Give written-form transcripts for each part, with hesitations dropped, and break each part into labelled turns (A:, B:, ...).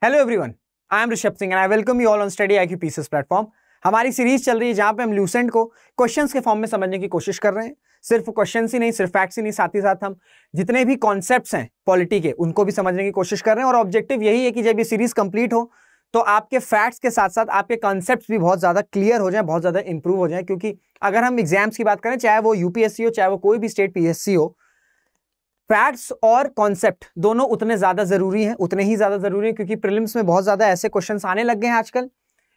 A: Hello everyone, I am Rishabh Singh and I welcome you all on study IQ pieces platform. हमारी series चल रही है जहां पे हम ल्यूसेंट को क्वेश्चंस के फॉर्म में समझने की कोशिश कर रहे हैं। सिर्फ क्वेश्चंस ही नहीं, सिर्फ फैक्ट्स ही नहीं, साथ ही साथ हम जितने भी कॉन्सेप्ट्स हैं पॉलिटी के उनको भी समझने की कोशिश कर रहे हैं। और ऑब्जेक्टिव यही है कि जब ये सीरीज कंप्लीट हो तो आपके फैक्ट्स के साथ साथ आपके कॉन्सेप्ट्स भी बहुत ज्यादा क्लियर हो जाए, बहुत ज्यादा इंप्रूव हो जाए। क्योंकि अगर हम एग्जाम्स की बात करें, चाहे वो यूपीएससी हो, चाहे वो कोई भी स्टेट PSC हो, फैक्ट्स और कॉन्सेप्ट दोनों उतने ज्यादा जरूरी हैं, उतने ही ज्यादा जरूरी हैं। क्योंकि प्रीलिम्स में बहुत ज्यादा ऐसे क्वेश्चंस आने लग गए हैं आजकल।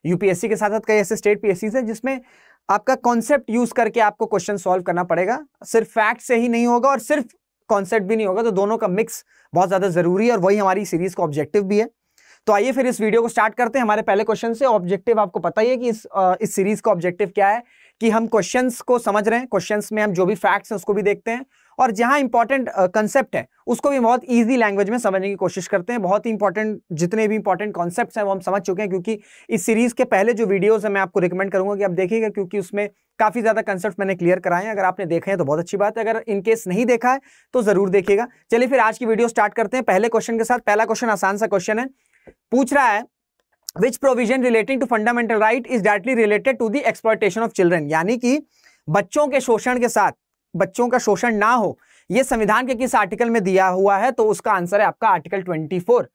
A: यूपीएससी के साथ साथ कई ऐसे स्टेट PSCs हैं जिसमें आपका कॉन्सेप्ट यूज करके आपको क्वेश्चन सॉल्व करना पड़ेगा। सिर्फ फैक्ट से ही नहीं होगा और सिर्फ कॉन्सेप्ट भी नहीं होगा, तो दोनों का मिक्स बहुत ज्यादा जरूरी है और वही हमारी सीरीज का ऑब्जेक्टिव भी है। तो आइए फिर इस वीडियो को स्टार्ट करते हैं हमारे पहले क्वेश्चन से। ऑब्जेक्टिव आपको पता ही है कि इस सीरीज का ऑब्जेक्टिव क्या है, कि हम क्वेश्चंस को समझ रहे हैं, क्वेश्चंस में हम जो भी फैक्ट्स हैं उसको भी देखते हैं और जहां इंपॉर्टेंट कंसेप्ट है उसको भी बहुत इजी लैंग्वेज में समझने की कोशिश करते हैं। बहुत ही इंपॉर्टेंट, जितने भी इंपॉर्टेंट कॉन्सेप्ट्स हैं वो हम समझ चुके हैं। क्योंकि इस सीरीज के पहले जो वीडियोस है मैं आपको रिकमेंड करूंगा कि आप देखिएगा, क्योंकि उसमें काफी ज्यादा कंसेप्ट मैंने क्लियर कराए हैं। अगर आपने देखे हैं तो बहुत अच्छी बात है, अगर इनकेस नहीं देखा है तो जरूर देखिएगा। चलिए फिर आज की वीडियो स्टार्ट करते हैं पहले क्वेश्चन के साथ। पहला क्वेश्चन आसान सा क्वेश्चन है, पूछ रहा है Which provision relating to fundamental right is directly related to the exploitation of children? यानी कि बच्चों के शोषण के साथ बच्चों का शोषण ना हो, यह संविधान के किस आर्टिकल में दिया हुआ है? तो उसका आंसर है आपका आर्टिकल 24।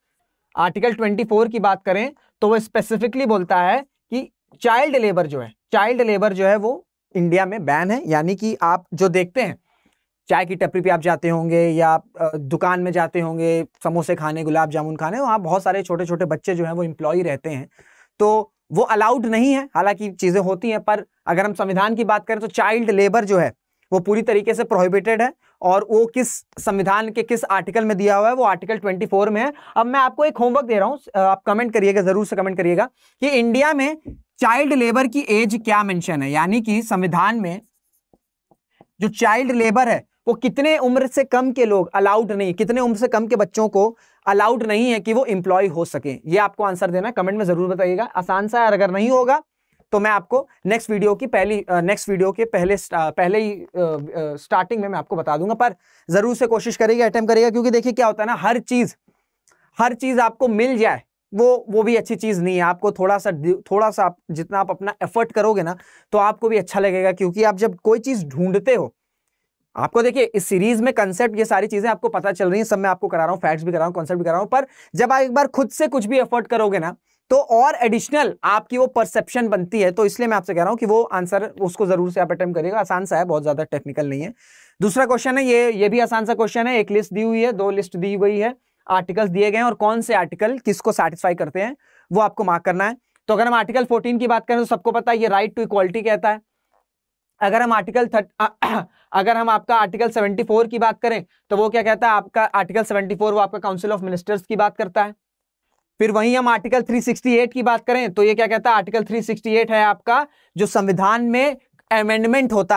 A: आर्टिकल 24 की बात करें तो वो स्पेसिफिकली बोलता है कि चाइल्ड लेबर जो है वो इंडिया में बैन है। यानी कि आप जो देखते हैं, चाय की टपरी पे आप जाते होंगे या दुकान में जाते होंगे समोसे खाने, गुलाब जामुन खाने, वहाँ बहुत सारे छोटे छोटे बच्चे जो हैं वो एम्प्लॉय रहते हैं, तो वो अलाउड नहीं है। हालांकि चीजें होती हैं, पर अगर हम संविधान की बात करें तो चाइल्ड लेबर जो है वो पूरी तरीके से प्रोहिबिटेड है। और वो किस संविधान के किस आर्टिकल में दिया हुआ है? वो आर्टिकल 24 में है। अब मैं आपको एक होमवर्क दे रहा हूं, आप कमेंट करिएगा, जरूर से कमेंट करिएगा कि इंडिया में चाइल्ड लेबर की एज क्या मेंशन है। यानी कि संविधान में जो चाइल्ड लेबर है वो कितने उम्र से कम के लोग अलाउड नहीं, कितने उम्र से कम के बच्चों को अलाउड नहीं है कि वो एम्प्लॉय हो सके। ये आपको आंसर देना है, कमेंट में जरूर बताइएगा। आसान सा है, अगर नहीं होगा तो मैं आपको नेक्स्ट वीडियो के पहले स्टार्टिंग में मैं आपको बता दूंगा। पर जरूर से कोशिश करिएगा, अटेम्प्ट करिएगा। क्योंकि देखिए क्या होता है ना, हर चीज आपको मिल जाए वो भी अच्छी चीज नहीं है। आपको थोड़ा सा जितना आप अपना एफर्ट करोगे ना तो आपको भी अच्छा लगेगा। क्योंकि आप जब कोई चीज ढूंढते हो, आपको देखिए इस सीरीज में कंसेप्ट, ये सारी चीजें आपको पता चल रही हैं, सब मैं आपको करा रहा हूं, फैक्ट्स भी करा रहा हूं, कंसेप्ट भी करा रहा हूं। पर जब आप एक बार खुद से कुछ भी एफर्ट करोगे ना तो और एडिशनल आपकी वो परसेप्शन बनती है। तो इसलिए मैं आपसे कह रहा हूं कि वो आंसर उसको जरूर से आप अटेम्प्ट करिएगा। आसान सा है, बहुत ज्यादा टेक्निकल नहीं है। दूसरा क्वेश्चन है, ये भी आसान सा क्वेश्चन है। एक लिस्ट दी हुई है, 2 लिस्ट दी गई है, आर्टिकल्स दिए गए हैं और कौन से आर्टिकल किसको सेटिस्फाई करते हैं वो आपको मार्क करना है। तो अगर हम आर्टिकल 14 की बात करें तो सबको पता है ये राइट टू इक्वालिटी कहता है। अगर हम आपका आर्टिकल 74 की बात करें तो वो क्या कहता है? आपका आर्टिकल 74 वो आपका काउंसिल ऑफ मिनिस्टर्स की बात करता है। फिर वहीं हम आर्टिकल 368 की बात करें तो ये क्या कहता है? आर्टिकल 368 है आपका जो संविधान में अमेंडमेंट होता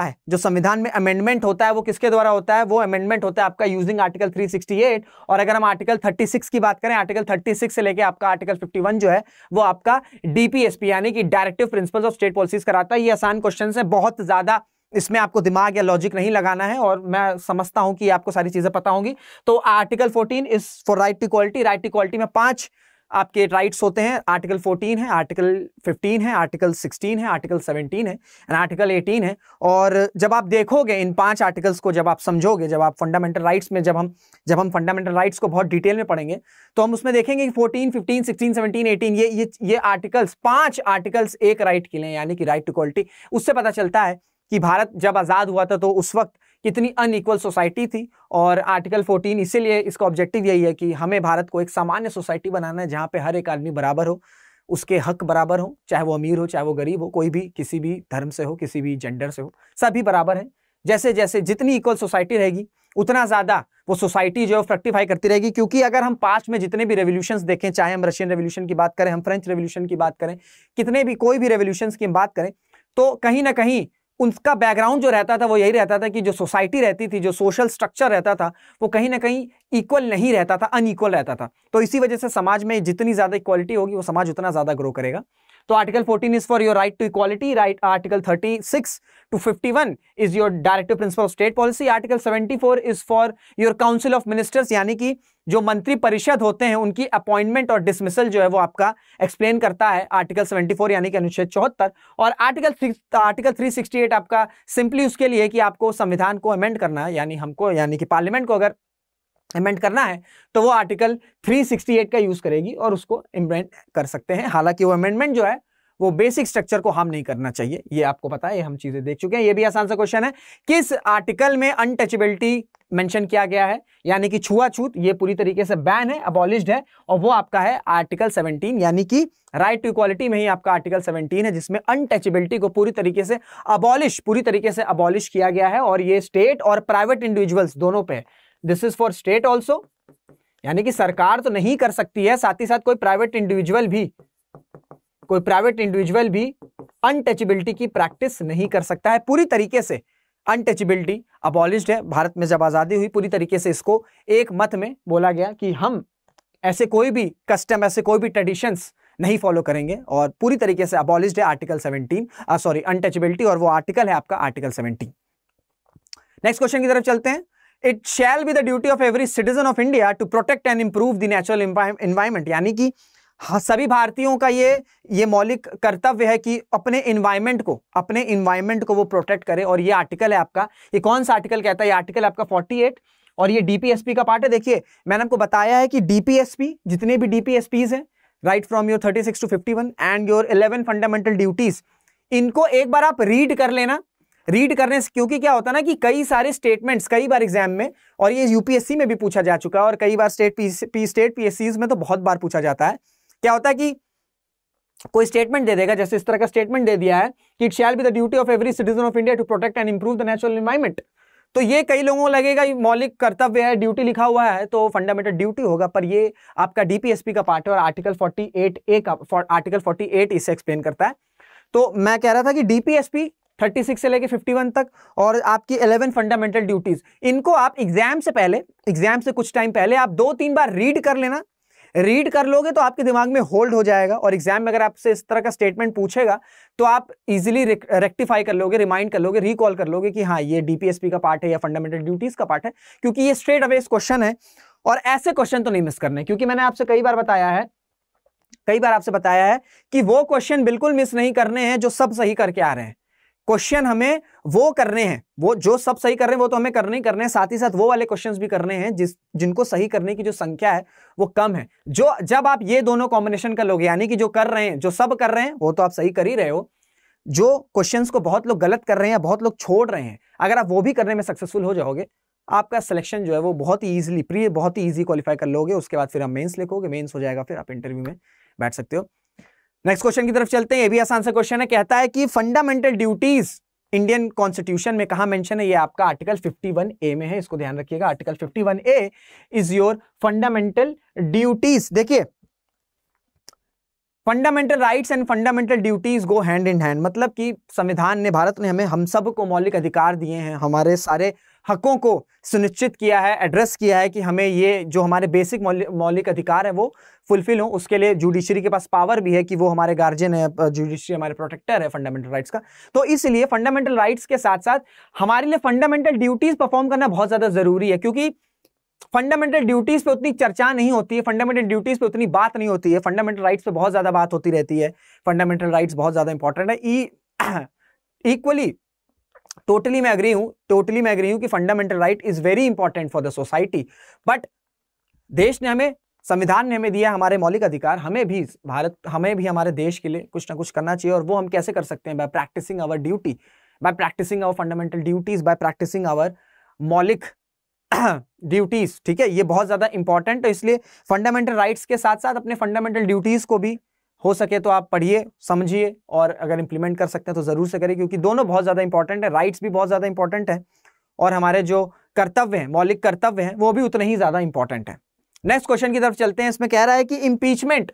A: है, वो किसके द्वारा होता है? वो अमेंडमेंट होता है आपका यूजिंग आर्टिकल 368। और अगर हम आर्टिकल 36 की बात करें, आर्टिकल 36 से लेके आपका आर्टिकल 51 जो है वो आपका DPSP यानी कि directive principles of state policies कराता है। ये आसान क्वेश्चन है, बहुत ज्यादा इसमें आपको दिमाग या लॉजिक नहीं लगाना है और मैं समझता हूं कि आपको सारी चीजें पता होंगी। तो article 14 is for right to equality. Right to equality में 5 आपके राइट्स होते हैं। आर्टिकल 14 है, आर्टिकल 15 है, आर्टिकल 16 है, आर्टिकल 17 है एंड आर्टिकल 18 है। और जब आप देखोगे इन 5 आर्टिकल्स को, जब आप समझोगे, जब आप फंडामेंटल राइट्स में जब हम फंडामेंटल राइट्स को बहुत डिटेल में पढ़ेंगे तो हम उसमें देखेंगे कि 14, 15, 16, 17, 18 ये आर्टिकल्स, 5 आर्टिकल्स एक राइट के लिए, यानी कि राइट टू इक्वालिटी। उससे पता चलता है कि भारत जब आजाद हुआ था तो उस वक्त कितनी अनइक्वल सोसाइटी थी। और आर्टिकल 14 इसीलिए इसका ऑब्जेक्टिव यही है कि हमें भारत को एक सामान्य सोसाइटी बनाना है जहां पे हर एक आदमी बराबर हो, उसके हक बराबर हो, चाहे वो अमीर हो चाहे वो गरीब हो, कोई भी किसी भी धर्म से हो, किसी भी जेंडर से हो, सभी बराबर है। जैसे जैसे जितनी इक्वल सोसाइटी रहेगी उतना ज्यादा वो सोसाइटी जो है फ्रक्टिफाई करती रहेगी। क्योंकि अगर हम पास्ट में जितने भी रेवोल्यूशंस देखें, चाहे हम रशियन रेवोल्यूशन की बात करें, हम फ्रेंच रेवोल्यूशन की बात करें, कितने भी कोई भी रेवोल्यूशंस की हम बात करें, तो कहीं ना कहीं उनका बैकग्राउंड जो रहता था वो यही रहता था कि जो सोसाइटी रहती थी, जो सोशल स्ट्रक्चर रहता था वो कहीं ना कहीं इक्वल नहीं रहता था, अनइक्वल रहता था। तो इसी वजह से समाज में जितनी ज्यादा इक्वालिटी होगी वो समाज उतना ज्यादा ग्रो करेगा। तो article 14 is for your right to equality, right article 36 to 51 is your directive principle of state policy, article 74 is for your council of ministers, यानी कि जो मंत्री परिषद होते हैं उनकी अपॉइंटमेंट और डिसमिसल जो है वो आपका एक्सप्लेन करता है आर्टिकल 74 यानी कि अनुच्छेद 74। और आर्टिकल 368 आपका सिंपली उसके लिए कि आपको संविधान को अमेंड करना है, यानी कि पार्लियामेंट को अगर अमेंड करना है तो वो आर्टिकल 368 का यूज करेगी और उसको इम्प्लीमेंट कर सकते हैं। हालांकि वो अमेंडमेंट जो है वो बेसिक स्ट्रक्चर को हार्म नहीं करना चाहिए, ये आपको पता है, ये हम चीजें देख चुके हैं। ये भी आसान सा क्वेश्चन है, किस आर्टिकल में अनटचेबिलिटी मेंशन किया गया है, यानी कि छुआछूत ये पूरी तरीके से बैन है, अबॉलिश्ड है, और वो आपका है आर्टिकल 17 यानी कि राइट टू इक्वालिटी में ही आपका आर्टिकल 17 है, जिसमें अनटचेबिलिटी को पूरी तरीके से अबॉलिश किया गया है। और ये स्टेट और प्राइवेट इंडिविजुअल्स दोनों पे, this is for state also, यानी कि सरकार तो नहीं कर सकती है, साथ ही साथ कोई प्राइवेट इंडिविजुअल भी अनटचेबिलिटी की प्रैक्टिस नहीं कर सकता है। पूरी तरीके से अनटचेबिलिटी अबॉलिश्ड है। भारत में जब आजादी हुई पूरी तरीके से इसको एक मत में बोला गया कि हम ऐसे कोई भी कस्टम, ऐसे कोई भी ट्रेडिशंस नहीं फॉलो करेंगे, और पूरी तरीके से अबॉलिश्ड है आर्टिकल 17 अनटचेबिलिटी, और वो आर्टिकल है आपका आर्टिकल 17। नेक्स्ट क्वेश्चन की तरफ चलते हैं। It shall be the duty of every citizen of India to protect and improve the natural environment, यानी कि सभी भारतीयों का ये मौलिक कर्तव्य है कि अपने इन्वायरमेंट को वो प्रोटेक्ट करे। और ये आर्टिकल है आपका, ये कौन सा आर्टिकल कहता है, ये आर्टिकल आपका 48, और ये डीपीएसपी का पार्ट है। देखिए मैंने आपको बताया है कि डीपीएसपी, जितने भी डीपीएसपीज हैं, right from your 36 to 51 and your 11 fundamental duties, इनको एक बार आप रीड कर लेना। रीड करने से, क्योंकि क्या होता है ना कि कई सारे स्टेटमेंट्स कई बार एग्जाम में, और ये यूपीएससी में भी पूछा जा चुका है, और कई बार स्टेट पीएससीज में तो बहुत बार पूछा जाता है। क्या होता है कि कोई स्टेटमेंट दे देगा, जैसे इस तरह का स्टेटमेंट दे दिया है कि it shall be the duty of every citizen of India to protect and improve the natural environment. तो ये कई लोगों को लगेगा ये मौलिक कर्तव्य है, ड्यूटी लिखा हुआ है तो फंडामेंटल ड्यूटी होगा, पर ये आपका डीपीएसपी का पार्ट है, और आर्टिकल 48 इसे एक्सप्लेन करता है। तो मैं कह रहा था कि डीपीएसपी 36 से लेके 51 तक, और आपकी 11 फंडामेंटल ड्यूटीज, इनको आप एग्जाम से कुछ टाइम पहले आप 2-3 बार रीड कर लेना। रीड कर लोगे तो आपके दिमाग में होल्ड हो जाएगा, और एग्जाम में अगर आपसे इस तरह का स्टेटमेंट पूछेगा तो आप इजीली रेक्टिफाई कर लोगे, रिमाइंड कर लोगे, रिकॉल कर लोगे कि हाँ ये डीपीएसपी का पार्ट है या फंडामेंटल ड्यूटीज का पार्ट है, क्योंकि ये स्ट्रेट अवे क्वेश्चन है। और ऐसे क्वेश्चन तो नहीं मिस करने, क्योंकि मैंने आपसे कई बार आपसे बताया है कि वो क्वेश्चन बिल्कुल मिस नहीं करने हैं जो सब सही करके आ रहे हैं। क्वेश्चन हमें वो करने हैं, वो जो सब सही कर रहे हैं वो तो हमें करने ही करने हैं, साथ ही साथ वो वाले क्वेश्चंस भी करने हैं जिनको सही करने की जो संख्या है वो कम है। जब आप ये दोनों कॉम्बिनेशन कर लोगे, यानी कि जो कर रहे हैं, जो सब कर रहे हैं वो तो आप सही कर ही रहे हो, जो क्वेश्चंस को बहुत लोग गलत कर रहे हैं या बहुत लोग छोड़ रहे हैं, अगर आप वो भी करने में सक्सेसफुल हो जाओगे, आपका सिलेक्शन जो है वो बहुत ही ईजी क्वालिफाई कर लोगे। उसके बाद फिर आप मेंस लिखोगे, मेंस हो जाएगा, फिर आप इंटरव्यू में बैठ सकते हो। नेक्स्ट क्वेश्चन की तरफ चलते हैं। ये भी आसान सा क्वेश्चन है, कहता है कि फंडामेंटल ड्यूटीज इंडियन कॉन्स्टिट्यूशन में कहां मेंशन है, ये आपका आर्टिकल 51A में है, इसको ध्यान रखिएगा। Article 51A is your fundamental duties. देखिए fundamental rights and fundamental duties go hand in hand, मतलब कि संविधान ने, भारत ने हमें, हम सब को मौलिक अधिकार दिए हैं, हमारे सारे हकों को सुनिश्चित किया है, एड्रेस किया है कि हमें ये जो हमारे बेसिक मौलिक अधिकार है वो फुलफिल हो। उसके लिए जुडिशरी के पास पावर भी है कि वो हमारे गार्जियन है, जुडिशरी हमारे प्रोटेक्टर है फंडामेंटल राइट्स का। तो इसलिए फंडामेंटल राइट्स के साथ साथ हमारे लिए फंडामेंटल ड्यूटीज परफॉर्म करना बहुत ज्यादा जरूरी है, क्योंकि फंडामेंटल ड्यूटीज पे उतनी चर्चा नहीं होती है, फंडामेंटल ड्यूटीज पे उतनी बात नहीं होती है, फंडामेंटल राइट्स पे बहुत ज्यादा बात होती रहती है। फंडामेंटल राइट्स बहुत ज्यादा इंपॉर्टेंट है। इक्वली टोटली मैं एग्री हूं कि fundamental right is very important for the society, but देश ने हमें, संविधान ने हमें दिया हमारे मौलिक अधिकार, हमें भी हमारे देश के लिए कुछ ना कुछ करना चाहिए। और वो हम कैसे कर सकते हैं? By practising our duty, by practising our fundamental duties, by practising our मौलिक ड्यूटीज। ठीक है, ये बहुत ज्यादा इंपॉर्टेंट है। इसलिए फंडामेंटल राइट्स के साथ साथ अपने फंडामेंटल ड्यूटीज को भी हो सके तो आप पढ़िए, समझिए, और अगर इंप्लीमेंट कर सकते हैं तो जरूर से करिए, क्योंकि दोनों बहुत ज्यादा इंपॉर्टेंट है। राइट्स भी बहुत ज्यादा इंपॉर्टेंट है, और हमारे जो कर्तव्य हैं, मौलिक कर्तव्य हैं, वो भी उतने ही ज्यादा इंपॉर्टेंट है। नेक्स्ट क्वेश्चन की तरफ चलते हैं। इसमें कह रहा है कि इंपीचमेंट,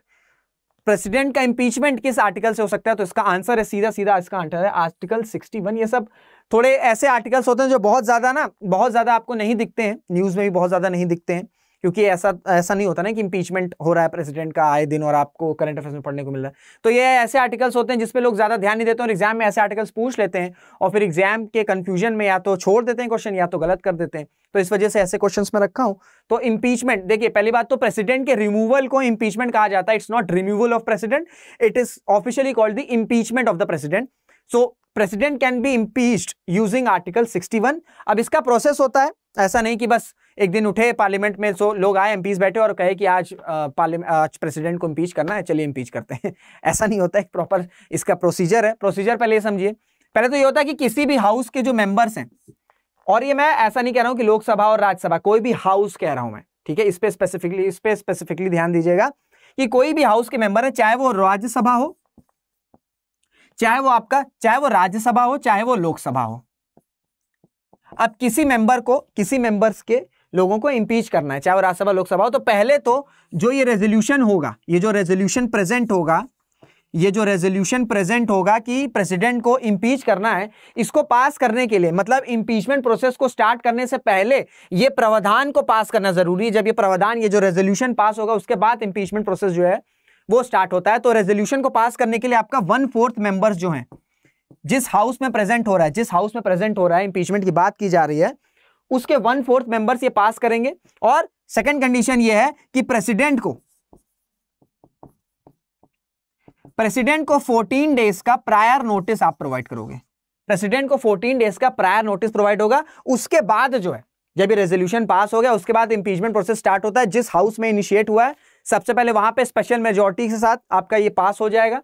A: प्रेसिडेंट का इंपीचमेंट किस आर्टिकल से हो सकता है? तो इसका आंसर है सीधा इसका आंसर है आर्टिकल 61। ये सब थोड़े ऐसे आर्टिकल्स होते हैं जो बहुत ज्यादा आपको नहीं दिखते हैं, न्यूज में भी बहुत ज्यादा नहीं दिखते हैं, क्योंकि ऐसा नहीं होता ना कि इंपीचमेंट हो रहा है प्रेसिडेंट का आए दिन और आपको करंट अफेयर्स में पढ़ने को मिल रहा है। तो ये ऐसे आर्टिकल्स होते हैं जिसपे लोग ज्यादा ध्यान नहीं देते और एग्जाम में ऐसे आर्टिकल्स पूछ लेते हैं और फिर एग्जाम के कंफ्यूजन में या तो छोड़ देते हैं क्वेश्चन या तो गलत कर देते हैं। तो इस वजह से ऐसे क्वेश्चंस में रखा हूं। तो इंपीचमेंट, देखिए पहली बात तो प्रेसिडेंट के रिमूवल को इंपीचमेंट कहा जाता है। It's not removal of president, it is officially called the impeachment of the president. So president can be impeached using article 61। अब इसका प्रोसेस होता है, ऐसा नहीं कि बस एक दिन उठे पार्लियामेंट में, सो लोग आए एमपीज बैठे और कहे कि आज प्रेसिडेंट को इंपीच करना है, चलिए इंपीच करते हैं। ऐसा नहीं होता है, प्रॉपर इसका प्रोसीजर है। प्रोसीजर पहले समझिए। पहले तो ये होता है कि किसी भी हाउस के जो मेंबर्स हैं, और ये मैं ऐसा नहीं कह रहा हूं कि लोकसभा और राज्यसभा, कोई भी हाउस कह रहा हूं मैं, ठीक है। इस पे स्पेसिफिकली ध्यान दीजिएगा कि कोई भी हाउस के मेंबर है, चाहे वो राज्यसभा हो, चाहे वो राज्यसभा हो, चाहे वो लोकसभा हो। अब किसी मेंबर्स के लोगों को इंपीच करना है, चाहे वो राज्यसभा लोकसभा हो, तो पहले तो जो ये रेजोल्यूशन होगा, ये जो रेजोल्यूशन प्रेजेंट होगा कि प्रेसिडेंट को इंपीच करना है, इसको पास करने के लिए, मतलब इंपीचमेंट प्रोसेस को स्टार्ट करने से पहले ये प्रावधान को पास करना जरूरी है। जब ये प्रावधान, ये जो रेजोल्यूशन पास होगा, उसके बाद इंपीचमेंट प्रोसेस जो है वो स्टार्ट होता है। तो रेजोल्यूशन को पास करने के लिए आपका 1/4 मेंबर्स जो हैं, जिस हाउस में प्रेजेंट हो रहा है, इंपीचमेंट की बात की जा रही है, उसके 1/4 मेंबर्स ये पास करेंगे। और सेकंड कंडीशन ये है कि प्रेसिडेंट को 14 डेज का प्रायर नोटिस आप प्रोवाइड करोगे। प्रेसिडेंट को 14 डेज का प्रायर नोटिस प्रोवाइड होगा। उसके बाद जो है, जब ये रेजोल्यूशन पास हो गया, उसके बाद इंपीचमेंट प्रोसेस स्टार्ट होता है। जिस हाउस में इनिशिएट हुआ है, सबसे पहले वहां पे स्पेशल मेजॉरिटी के साथ आपका ये पास हो जाएगा।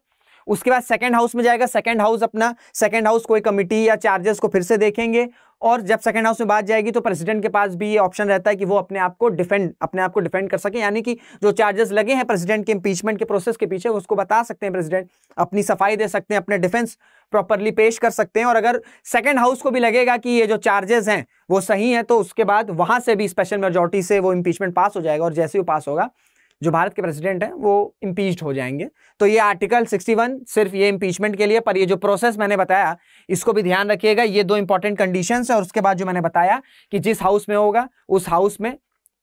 A: उसके बाद सेकंड हाउस में जाएगा। सेकंड हाउस कोई कमिटी या चार्जेस को फिर से देखेंगे, और जब सेकंड हाउस में बात जाएगी तो प्रेसिडेंट के पास भी ये ऑप्शन रहता है कि वो अपने आप को डिफेंड कर सके, यानी कि जो चार्जेस लगे हैं प्रेसिडेंट के इंपीचमेंट के प्रोसेस के पीछे, उसको बता सकते हैं प्रेसिडेंट, अपनी सफाई दे सकते हैं, अपने डिफेंस प्रॉपरली पेश कर सकते हैं। और अगर सेकंड हाउस को भी लगेगा कि ये जो चार्जेस हैं वो सही है, तो उसके बाद वहां से भी स्पेशल मेजॉरिटी से वो इंपीचमेंट पास हो जाएगा, और जैसे ही पास होगा, जो भारत के प्रेसिडेंट हैं वो इंपीच्ड हो जाएंगे। तो ये आर्टिकल 61 सिर्फ ये इंपीचमेंट के लिए, पर ये जो प्रोसेस मैंने बताया इसको भी ध्यान रखिएगा। ये 2 इंपॉर्टेंट कंडीशंस है, और उसके बाद जो मैंने बताया कि जिस हाउस में होगा, उस हाउस में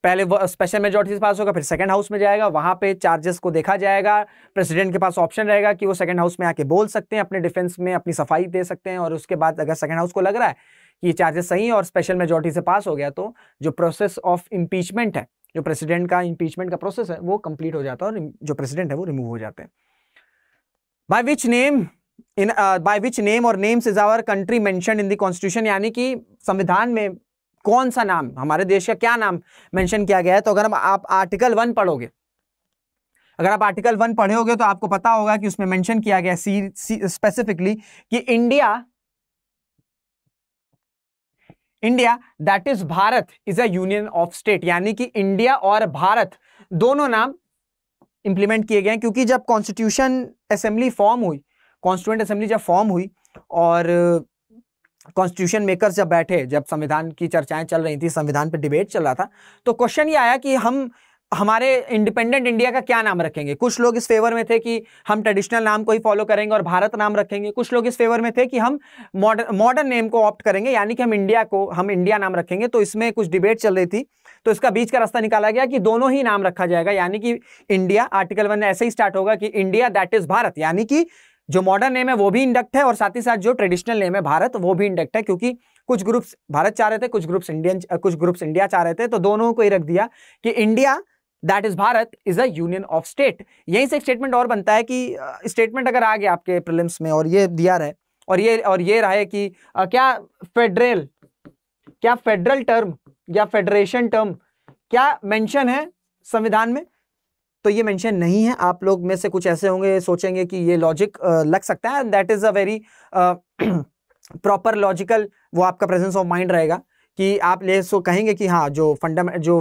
A: पहले स्पेशल मेजॉरिटी से पास होगा, फिर सेकंड हाउस में जाएगा, वहां पे चार्जेस को देखा जाएगा। प्रेसिडेंट के पास ऑप्शन रहेगा कि वो सेकंड हाउस में आके बोल सकते हैं, अपने डिफेंस में अपनी सफाई दे सकते हैं। और उसके बाद अगर सेकंड हाउस को लग रहा है कि ये चार्जेस सही है और स्पेशल मेजॉरिटी से पास हो गया, तो जो प्रोसेस ऑफ इंपीचमेंट है, जो प्रेसिडेंट का इंपीचमेंट का प्रोसेस है, वो कंप्लीट हो जाता है और जो प्रेसिडेंट है वो रिमूव हो जाते हैं। बाय विच नेम और names is our country mentioned in the constitution, यानी कि संविधान में कौन सा नाम, हमारे देश का क्या नाम मेंशन किया गया है। तो अगर आप आर्टिकल 1 पढ़ोगे, तो आपको पता होगा कि उसमें मेंशन किया गया स्पेसिफिकली कि India that is Bharat is a union of state, यानी कि इंडिया और भारत दोनों नाम इंप्लीमेंट किए गए हैं। क्योंकि जब कॉन्स्टिट्यूएंट असेंबली जब फॉर्म हुई और कॉन्स्टिट्यूशन मेकर्स जब बैठे, जब संविधान की चर्चाएं चल रही थी, संविधान पे डिबेट चल रहा था, तो क्वेश्चन ये आया कि हम हमारे इंडिपेंडेंट इंडिया का क्या नाम रखेंगे। कुछ लोग इस फेवर में थे कि हम ट्रेडिशनल नाम को ही फॉलो करेंगे और भारत नाम रखेंगे। कुछ लोग इस फेवर में थे कि हम मॉडर्न नेम को ऑप्ट करेंगे, यानी कि हम इंडिया नाम रखेंगे। तो इसमें कुछ डिबेट चल रही थी, तो इसका बीच का रास्ता निकाला गया कि दोनों ही नाम रखा जाएगा, यानी कि इंडिया, आर्टिकल 1 ऐसे ही स्टार्ट होगा कि इंडिया दैट इज भारत, यानी कि जो मॉडर्न नेम है वो भी इंडक्ट है और साथ ही साथ जो ट्रेडिशनल नेम है भारत वो भी इंडक्ट है। क्योंकि कुछ ग्रुप्स भारत चाह रहे थे, कुछ ग्रुप्स इंडिया चाह रहे थे, तो दोनों को ही रख दिया कि India that is Bharat is a union of state. यहीं से एक स्टेटमेंट और बनता है कि स्टेटमेंट अगर आ गया आपके प्रीलिम्स में और ये दिया रहे और ये रहे कि क्या फेडरल टर्म या फेडरेशन टर्म क्या मेंशन है संविधान में, तो ये मेंशन नहीं है। आप लोग में से कुछ ऐसे होंगे सोचेंगे कि ये लॉजिक लग सकता है, that is a very proper logical वो आपका प्रेजेंस ऑफ माइंड रहेगा कि आप कहेंगे कि हाँ जो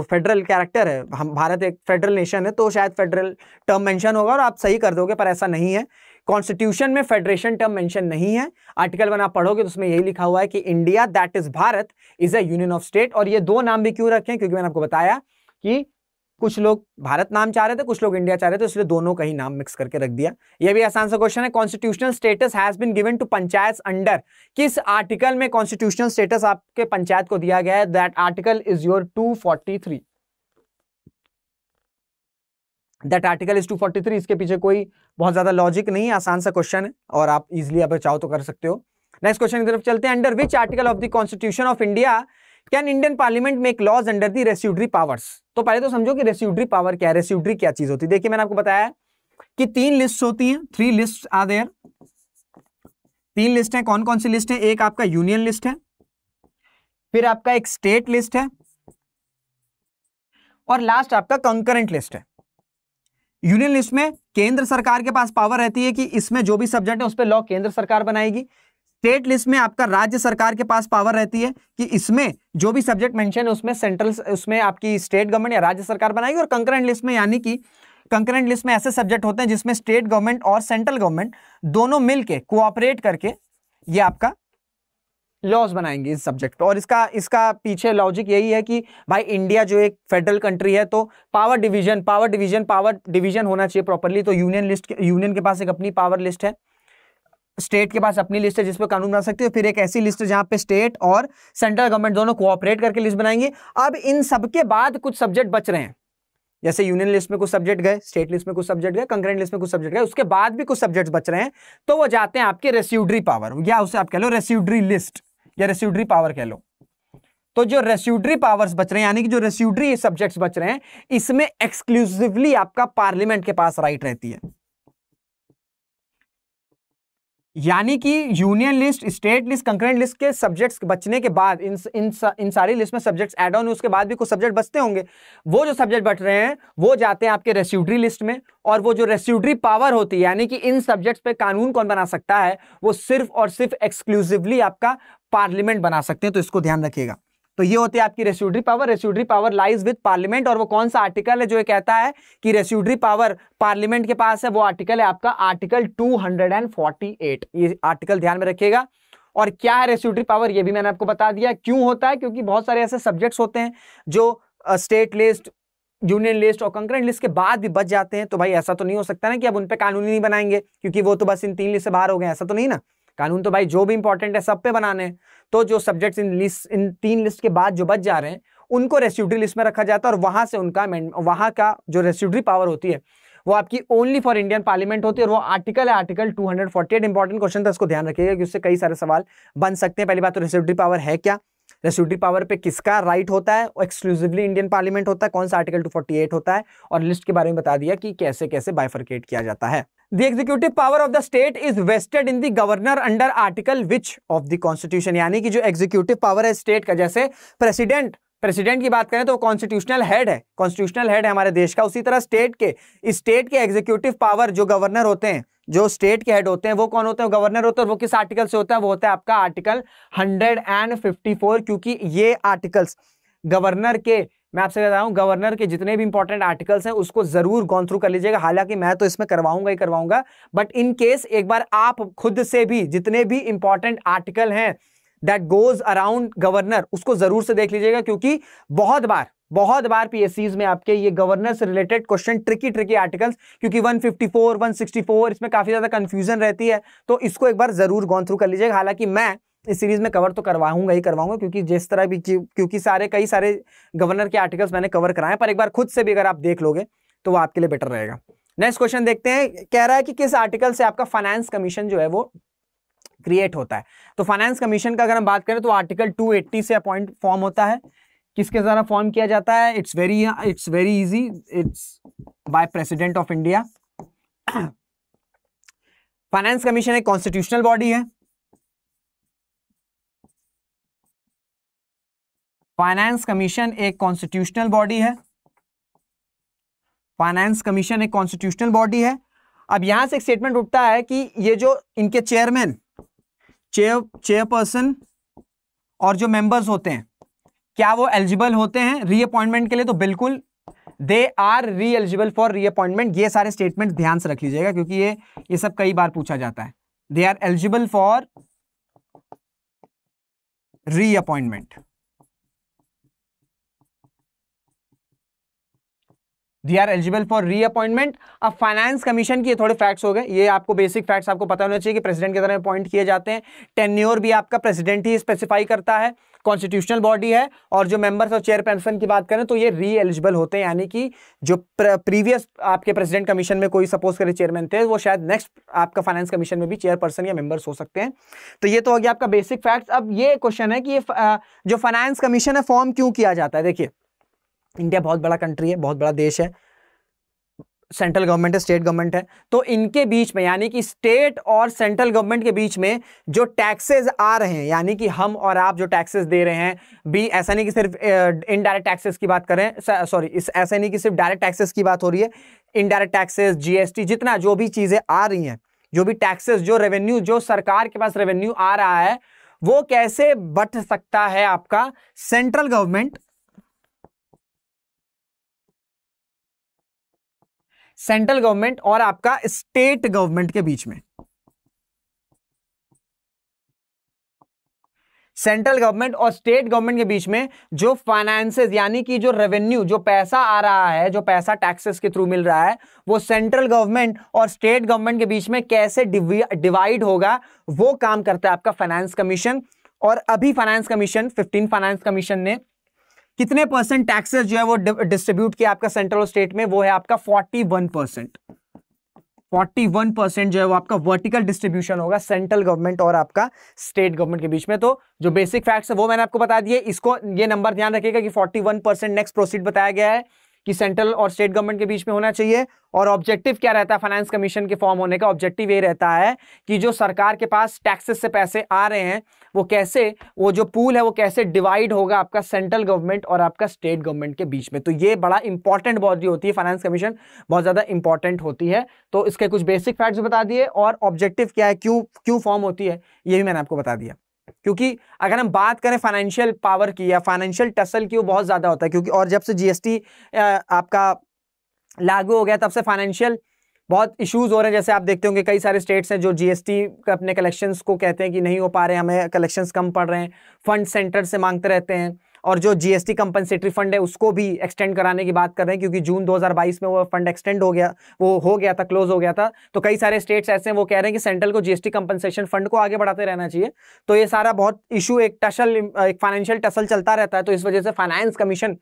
A: फेडरल कैरेक्टर है, हम भारत एक फेडरल नेशन है, तो शायद फेडरल टर्म मेंशन होगा और आप सही कर दोगे, पर ऐसा नहीं है। कॉन्स्टिट्यूशन में फेडरेशन टर्म मेंशन नहीं है। आर्टिकल 1 आप पढ़ोगे तो उसमें यही लिखा हुआ है कि India that is Bharat is a union of state. और ये 2 नाम भी क्यों रखें, क्योंकि मैंने आपको बताया कि कुछ लोग भारत नाम चाह रहे थे, कुछ लोग इंडिया चाह रहे थे, इसलिए दोनों का ही नाम मिक्स करके रख दिया। ये भी आसान सा क्वेश्चन है। Constitutional status has been given to panchayat under, किस आर्टिकल में कॉन्स्टिट्यूशनल स्टेटस आपके पंचायत को दिया गया है? That article is your 243। That article is 243। इसके पीछे कोई बहुत ज्यादा लॉजिक नहीं है, आसान सा क्वेश्चन है और आप इजिली अगर चाहो तो कर सकते हो। नेक्स्ट क्वेश्चन की तरफ चलते हैं। Under which article of the constitution of India can Indian parliament make laws under the residuary powers? तो पहले तो समझो कि रेस्यूडरी पावर क्या है, रेस्यूडरी क्या चीज होती है। देखिए मैंने आपको बताया कि 3 लिस्ट होती हैं, 3 लिस्ट आर देयर। 3 लिस्ट है, कौन कौन सी लिस्ट है? एक आपका यूनियन लिस्ट है, फिर आपका एक स्टेट लिस्ट है, और लास्ट आपका कंकरेंट लिस्ट है। यूनियन लिस्ट में केंद्र सरकार के पास पावर रहती है कि इसमें जो भी सब्जेक्ट है उस पर लॉ केंद्र सरकार बनाएगी। स्टेट लिस्ट में आपका राज्य सरकार के पास पावर रहती है कि इसमें जो भी सब्जेक्ट मेंशन है उसमें सेंट्रल, उसमें आपकी स्टेट गवर्नमेंट या राज्य सरकार बनाएगी। और कंकरेंट लिस्ट में, यानी कि कंकरेंट लिस्ट में ऐसे सब्जेक्ट होते हैं जिसमें स्टेट गवर्नमेंट और सेंट्रल गवर्नमेंट दोनों मिलके कोऑपरेट करके ये आपका लॉज बनाएंगे इस सब्जेक्ट पे। और इसका पीछे लॉजिक यही है कि भाई इंडिया जो एक फेडरल कंट्री है तो पावर डिवीजन होना चाहिए प्रॉपरली। तो यूनियन के पास एक अपनी पावर लिस्ट है, स्टेट के पास अपनी लिस्ट है जिस पे कानून बना सकते हो, फिर एक ऐसी लिस्ट है जहां पे स्टेट और सेंट्रल गवर्नमेंट दोनों कोऑपरेट करके लिस्ट बनाएंगे। अब इन सबके बाद कुछ सब्जेक्ट बच रहे हैं, जैसे यूनियन लिस्ट में कुछ सब्जेक्ट गए, स्टेट लिस्ट में कुछ सब्जेक्ट गए, कंकरेंट लिस्ट में कुछ सब्जेक्ट गए, उसके बाद भी कुछ सब्जेक्ट्स बच रहे हैं, तो वो जाते हैं आपके रेस्यूडरी पावर, या उसे आप कह लो रेस्यूडरी लिस्ट या रेस्यूडरी पावर कह लो। तो जो रेस्यूडरी पावर्स बच रहे हैं, यानी कि जो रेस्यूडरी सब्जेक्ट्स बच रहे हैं, इसमें एक्सक्लूसिवली आपका पार्लियामेंट के पास राइट रहती है। यानी कि union list, state list, concurrent list के सब्जेक्ट्स बचने के बाद इन सारी लिस्ट में सब्जेक्ट्स ऐड ऑन, उसके बाद भी कुछ सब्जेक्ट बचते होंगे, वो जो सब्जेक्ट बच रहे हैं वो जाते हैं आपके रेस्यूडरी लिस्ट में। और वो जो रेस्यूडरी पावर होती है, यानी कि इन सब्जेक्ट्स पे कानून कौन बना सकता है, वो सिर्फ और सिर्फ एक्सक्लूसिवली आपका पार्लियामेंट बना सकते हैं। तो इसको ध्यान रखिएगा। तो ये होती है आपकी residuary power. Residuary power lies with parliament. और वो कौन सा आर्टिकल है जो ये कहता है कि रेस्यूडरी पावर पार्लियामेंट के पास है? वो आर्टिकल है आपका आर्टिकल 248। ये आर्टिकल ध्यान में रखिएगा। और क्या है रेस्यूडरी पावर, ये भी मैंने आपको बता दिया। क्यों होता है? क्योंकि बहुत सारे ऐसे सब्जेक्ट्स होते हैं जो स्टेट लिस्ट, यूनियन लिस्ट और कंकरेंट लिस्ट के बाद भी बच जाते हैं। तो भाई ऐसा तो नहीं हो सकता ना कि अब उन पे कानून ही नहीं बनाएंगे क्योंकि वो तो बस इन 3 लिस्ट से बाहर हो गए, ऐसा तो नहीं ना। कानून तो भाई जो भी इंपॉर्टेंट है सब पे बनाने हैं। तो जो सब्जेक्ट्स इन 3 लिस्ट के बाद जो बच जा रहे हैं उनको रेस्यूडरी लिस्ट में रखा जाता है, और वहां से वहां का जो रेस्यूडरी पावर होती है वो आपकी ओनली फॉर इंडियन पार्लियामेंट होती है। और वो आर्टिकल है आर्टिकल 248। इंपॉर्टेंट क्वेश्चन था, इसको ध्यान रखिएगा कि उससे कई सारे सवाल बन सकते हैं। पहली बात तो रेस्यूडरी पावर है क्या, रेस्यूडरी पावर पे किसका राइट होता है, एक्सक्लूसिवली इंडियन पार्लियामेंट होता है, कौन सा आर्टिकल 248 होता है, और लिस्ट के बारे में बता दिया कि कैसे कैसे बाइफरकेट किया जाता है। The executive power of the state is vested in the governor under article which of the constitution? यानी कि जो एग्जीक्यूटिव पावर है स्टेट का, जैसे प्रेसिडेंट की बात करें तो वो कॉन्स्टिट्यूशनल हेड है हमारे देश का। उसी तरह स्टेट के एग्जीक्यूटिव पावर जो गवर्नर होते हैं, जो स्टेट के हेड होते हैं, वो कौन होते हैं? गवर्नर होते हैं। वो किस आर्टिकल से होता है? वो होता है आपका आर्टिकल 154। क्योंकि ये आर्टिकल्स गवर्नर के, मैं आपसे बता रहा हूं, गवर्नर के जितने भी इंपॉर्टेंट आर्टिकल्स हैं उसको जरूर गॉन थ्रू कर लीजिएगा। हालांकि मैं तो इसमें करवाऊंगा ही करवाऊंगा, बट इन केस एक बार आप खुद से भी जितने भी इंपॉर्टेंट आर्टिकल हैं दैट गोज अराउंड गवर्नर, उसको जरूर से देख लीजिएगा। क्योंकि बहुत बार पीएससीज में आपके ये गवर्नर से रिलेटेड क्वेश्चन, ट्रिकी आर्टिकल्स, क्योंकि 154, 164 इसमें काफी ज्यादा कंफ्यूजन रहती है। तो इसको एक बार जरूर गॉन थ्रू कर लीजिएगा। हालांकि मैं इस सीरीज में कवर तो करवाऊंगा ही करवाऊंगा, क्योंकि जिस तरह भी, क्योंकि कई सारे गवर्नर के आर्टिकल्स मैंने कवर कराए, पर एक बार खुद से भी अगर आप देख लोगे तो वो आपके लिए बेटर रहेगा। नेक्स्ट क्वेश्चन देखते हैं। कह रहा है कि किस आर्टिकल से आपका फाइनेंस कमीशन जो है वो क्रिएट होता है? तो फाइनेंस कमीशन का अगर हम बात करें तो आर्टिकल 280 से अपॉइंट फॉर्म होता है। किसके द्वारा फॉर्म किया जाता है? It's very easy, it's by president of India. Finance commission एक कॉन्स्टिट्यूशनल बॉडी है। फाइनेंस कमीशन एक कॉन्स्टिट्यूशनल बॉडी है। अब यहां से एक स्टेटमेंट उठता है कि ये जो इनके चेयरपर्सन और जो मेंबर्स होते हैं, क्या वो एलिजिबल होते हैं रीअपॉइंटमेंट के लिए? तो बिल्कुल, दे आर री एलिजिबल फॉर रीअपॉइंटमेंट। ये सारे स्टेटमेंट ध्यान से रख लीजिएगा क्योंकि ये सब कई बार पूछा जाता है। They are eligible for reappointment. They are eligible for reappointment. अब फाइनेंस कमीशन के थोड़े फैक्ट्स हो गए, ये आपको बेसिक फैक्ट्स आपको पता होना चाहिए कि प्रेसिडेंट की तरह अपॉइंट किए जाते हैं। टेन्योर भी आपका प्रेसिडेंट ही स्पेसिफाई करता है, कॉन्स्टिट्यूशनल बॉडी है। और जो मेंबर्स और चेयरपर्सन की बात करें तो ये री एलिजिबल होते हैं, यानी कि जो प्रीवियस आपके प्रेसिडेंट कमीशन में कोई सपोज करे चेयरमैन थे, वो शायद नेक्स्ट आपका फाइनेंस कमीशन में भी चेयरपर्सन या मेंबर्स हो सकते हैं। तो ये तो हो गया आपका बेसिक फैक्ट्स। अब ये क्वेश्चन है कि ये जो फाइनेंस कमीशन है फॉर्म क्यों किया जाता है। देखिए, इंडिया बहुत बड़ा कंट्री है, बहुत बड़ा देश है, सेंट्रल गवर्नमेंट है, स्टेट गवर्नमेंट है, तो इनके बीच में यानी कि स्टेट और सेंट्रल गवर्नमेंट के बीच में जो टैक्सेस आ रहे हैं, यानी कि हम और आप जो टैक्सेस दे रहे हैं भी, ऐसा नहीं कि सिर्फ इनडायरेक्ट टैक्सेस की बात करें, सॉरी, ऐसा नहीं कि सिर्फ डायरेक्ट टैक्सेस की बात हो रही है, इनडायरेक्ट टैक्सेस, जीएसटी, जितना जो भी चीजें आ रही हैं, जो भी टैक्सेस, जो रेवेन्यू, जो सरकार के पास रेवेन्यू आ रहा है, वो कैसे बट सकता है आपका सेंट्रल गवर्नमेंट और आपका स्टेट गवर्नमेंट के बीच में। सेंट्रल गवर्नमेंट और स्टेट गवर्नमेंट के बीच में जो फाइनेंसेस, यानी कि जो रेवेन्यू, जो पैसा आ रहा है, जो पैसा टैक्सेस के थ्रू मिल रहा है, वो सेंट्रल गवर्नमेंट और स्टेट गवर्नमेंट के बीच में कैसे डिवाइड होगा, वो काम करता है आपका फाइनेंस कमीशन। और अभी फाइनेंस कमीशन 15 फाइनेंस कमीशन ने कितने परसेंट टैक्सेस जो है वो डिस्ट्रीब्यूट किया आपका सेंट्रल और स्टेट में, वो है आपका 41%। 41% जो है वो आपका वर्टिकल डिस्ट्रीब्यूशन होगा सेंट्रल गवर्नमेंट और आपका स्टेट गवर्नमेंट के बीच में। तो जो बेसिक फैक्ट्स है वो मैंने आपको बता दिए। इसको ये नंबर ध्यान रखिएगा कि 41% नेक्स्ट प्रोसीड बताया गया है कि सेंट्रल और स्टेट गवर्नमेंट के बीच में होना चाहिए। और ऑब्जेक्टिव क्या रहता है फाइनेंस कमीशन के फॉर्म होने का? ऑब्जेक्टिव ये रहता है कि जो सरकार के पास टैक्सेस से पैसे आ रहे हैं, वो कैसे, वो जो पूल है वो कैसे डिवाइड होगा आपका सेंट्रल गवर्नमेंट और आपका स्टेट गवर्नमेंट के बीच में। तो ये बड़ा इंपॉर्टेंट बॉडी होती है फाइनेंस कमीशन, बहुत ज्यादा इंपॉर्टेंट होती है। तो इसके कुछ बेसिक फैक्ट्स बता दिए, और ऑब्जेक्टिव क्या है, क्यों फॉर्म होती है, ये भी मैंने आपको बता दिया। क्योंकि अगर हम बात करें फाइनेंशियल पावर की या फाइनेंशियल टसल की, वो बहुत ज्यादा होता है। क्योंकि और जब से जीएसटी आपका लागू हो गया तब से फाइनेंशियल बहुत इश्यूज हो रहे हैं। जैसे आप देखते होंगे कई सारे स्टेट्स हैं जो जीएसटी का अपने कलेक्शंस को कहते हैं कि नहीं हो पा रहे, हमें कलेक्शंस कम पड़ रहे हैं, फंड सेंटर से मांगते रहते हैं। और जो जीएसटी कंपनसेटरी फंड है उसको भी एक्सटेंड कराने की बात कर रहे हैं, क्योंकि जून 2022 में वो फंड एक्सटेंड हो गया, वो हो गया था, क्लोज हो गया था। तो कई सारे स्टेट्स ऐसे हैं वो कह रहे हैं कि सेंट्रल को जीएसटी कंपनसेशन फंड को आगे बढ़ाते रहना चाहिए। तो ये सारा बहुत इशू, एक फाइनेंशियल टसल चलता रहता है। तो इस वजह से फाइनेंस कमीशन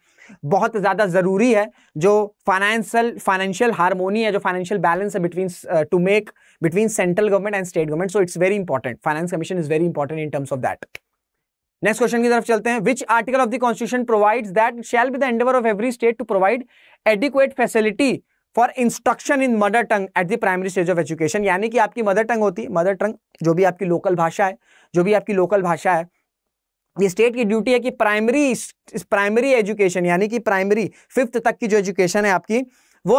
A: बहुत ज्यादा जरूरी है। जो फाइनेंशियल हार्मोनी है, जो फाइनेंशियल बैलेंस है between central government and state government, so it's very important. Finance commission is very important in terms of that. Next question की तरफ चलते हैं। Which article of the constitution provides that shall be the endeavour of every state to provide adequate facility for instruction in mother tongue at the primary stage of education. यानी कि आपकी mother tongue होती है, mother tongue जो भी आपकी local भाषा है, ये स्टेट की ड्यूटी है कि प्राइमरी एजुकेशन, यानी कि प्राइमरी 5th तक की जो एजुकेशन है आपकी, वो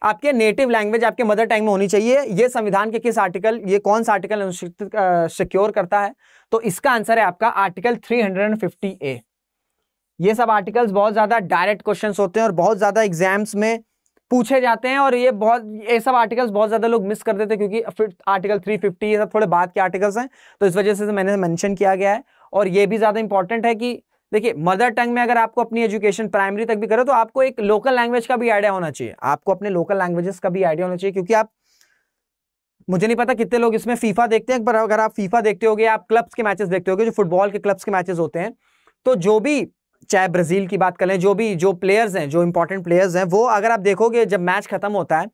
A: आपके नेटिव लैंग्वेज, आपके मदर टंग में होनी चाहिए। ये संविधान के किस आर्टिकल, ये कौन सा आर्टिकल सिक्योर करता है? तो इसका आंसर है आपका आर्टिकल 350A। ये सब आर्टिकल्स बहुत ज्यादा डायरेक्ट क्वेश्चंस होते हैं और बहुत ज्यादा एग्जाम्स में पूछे जाते हैं। और ये सब आर्टिकल्स बहुत ज्यादा लोग मिस कर देते हैं, क्योंकि आर्टिकल 350 ये सब थोड़े बाद के आर्टिकल्स हैं, तो इस वजह से मैंने मेंशन किया गया है। और ये भी ज्यादा इंपॉर्टेंट है कि देखिए, मदर टंग में अगर आपको अपनी एजुकेशन प्राइमरी तक भी करो, तो आपको एक लोकल लैंग्वेज का भी आइडिया होना चाहिए, आपको अपने लोकल लैंग्वेजेस का भी आइडिया होना चाहिए। क्योंकि आप, मुझे नहीं पता कितने लोग इसमें फीफा देखते हैं, पर अगर आप फीफा देखते होगे, आप क्लब्स के मैचेस देखते होगे, जो फुटबॉल के क्लब्स के मैचेस होते हैं, तो जो भी, चाहे ब्राजील की बात करें, जो प्लेयर्स हैं, जो इंपॉर्टेंट प्लेयर्स हैं, वो अगर आप देखोगे जब मैच खत्म होता है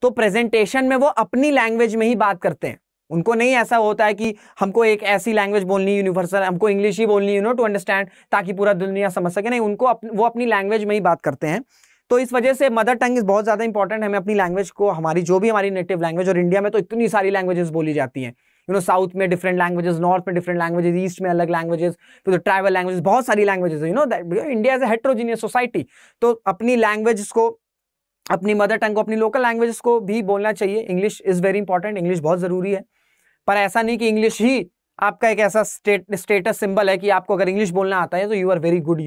A: तो प्रेजेंटेशन में वो अपनी लैंग्वेज में ही बात करते हैं। उनको नहीं ऐसा होता है कि हमको एक ऐसी लैंग्वेज बोलनी यूनिवर्सल, हमको इंग्लिश ही बोलनी टू अंडरस्टैंड, ताकि पूरा दुनिया समझ सके। नहीं, वो अपनी लैंग्वेज में ही बात करते हैं। तो इस वजह से मदर टंग इज बहुत ज्यादा इंपॉर्टेंट। हमें अपनी लैंग्वेज को, हमारी नेटिव लैंग्वेज, और इंडिया में तो इतनी सारी लैंग्वेजेस बोली जाती हैं, साउथ में डिफरेंट लैंग्वेजेस, नॉर्थ में डिफरेंट लैंग्वेजेस, ईस्ट में अलग लैंग्वेजेस, तो ट्राइबल लैंग्वेजेस, बहुत सारी languages, India is a heterogeneous society. तो अपनी लैंग्वेज को, अपनी मदर टंग को, अपनी लोकल लैंग्वेजेस को भी बोलना चाहिए। English is very important, English बहुत जरूरी है। पर ऐसा नहीं कि इंग्लिश ही आपका एक ऐसा स्टेटस सिंबल है कि आपको अगर इंग्लिश बोलना आता है तो यू आर वेरी गुड,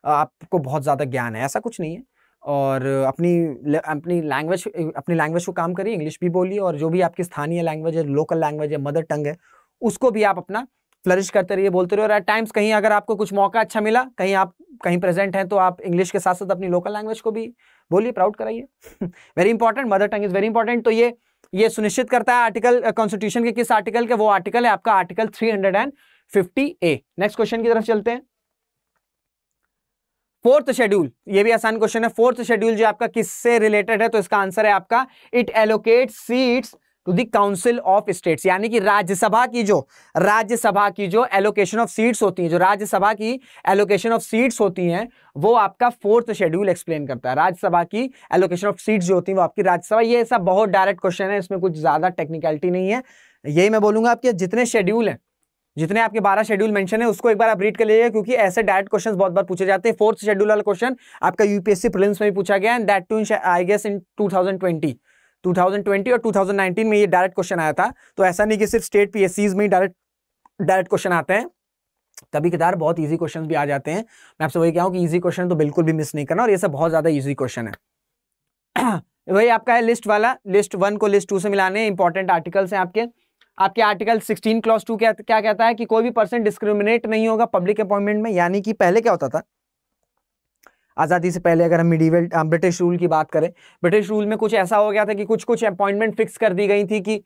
A: आपको बहुत ज्यादा ज्ञान है, ऐसा कुछ नहीं है। और अपनी लैंग्वेज को काम करिए, इंग्लिश भी बोलिए, और जो भी आपकी स्थानीय लैंग्वेज है, लोकल लैंग्वेज है, मदर टंग है, उसको भी आप अपना फ्लरिश करते रहिए, बोलते रहिए। और एट टाइम्स कहीं अगर आपको कुछ मौका अच्छा मिला, कहीं आप कहीं प्रेजेंट हैं, तो आप इंग्लिश के साथ साथ अपनी लोकल लैंग्वेज को भी बोलिए, प्राउड कराइए। Very important, mother tongue is very important. तो ये सुनिश्चित करता है आर्टिकल, कॉन्स्टिट्यूशन के किस आर्टिकल के, वो आर्टिकल है आपका आर्टिकल 350A। नेक्स्ट क्वेश्चन की तरफ चलते हैं। फोर्थ शेड्यूल, ये भी आसान क्वेश्चन है। फोर्थ शेड्यूल जो आपका किससे रिलेटेड है, तो इसका आंसर है आपका it allocates seats to the council of states, यानी कि राज्यसभा की जो एलोकेशन ऑफ सीट्स होती हैं, जो राज्यसभा की एलोकेशन ऑफ सीट्स होती हैं, वो आपका फोर्थ शेड्यूल एक्सप्लेन करता है। राज्यसभा की एलोकेशन ऑफ सीट्स जो होती हैं वो आपकी राज्यसभा, ये सब बहुत डायरेक्ट क्वेश्चन है, इसमें कुछ ज्यादा टेक्निकलिटी नहीं है। यही मैं बोलूंगा, आपके जितने शेड्यूल हैं, जितने आपके 12 शेड्यूल मेंशन है, उसको एक बार आप रीड कर लीजिएगा, क्योंकि ऐसे डायरेक्ट क्वेश्चंस बहुत बार पूछे जाते हैं। फोर्थ शेड्यूल वाला क्वेश्चन आपका यूपीएससी प्रीलिम्स में भी पूछा गया, and that too I guess in 2020 और 2019 में ये डायरेक्ट क्वेश्चन आया था। तो ऐसा नहीं कि सिर्फ स्टेट पीएससीज में ही डायरेक्ट क्वेश्चन आते हैं, कभी कदार बहुत इजी क्वेश्चन भी आ जाते हैं। मैं आपसे वही कहूँ कि इजी क्वेश्चन तो बिल्कुल भी मिस नहीं करना, और ये सब बहुत ज्यादा इजी क्वेश्चन है। वही आपका है लिस्ट वाला, लिस्ट 1 को लिस्ट 2 से मिलाने, इंपॉर्टेंट आर्टिकल्स हैं आपके आर्टिकल 16 क्लॉज 2 क्या कहता है कि कोई भी पर्सन डिस्क्रिमिनेट नहीं होगा पब्लिक अपॉइंटमेंट में। यानी कि पहले क्या होता था, आजादी से पहले, अगर हम मिडीवल ब्रिटिश रूल की बात करें, ब्रिटिश रूल में कुछ ऐसा हो गया था कि कुछ अपॉइंटमेंट फिक्स कर दी गई थी कि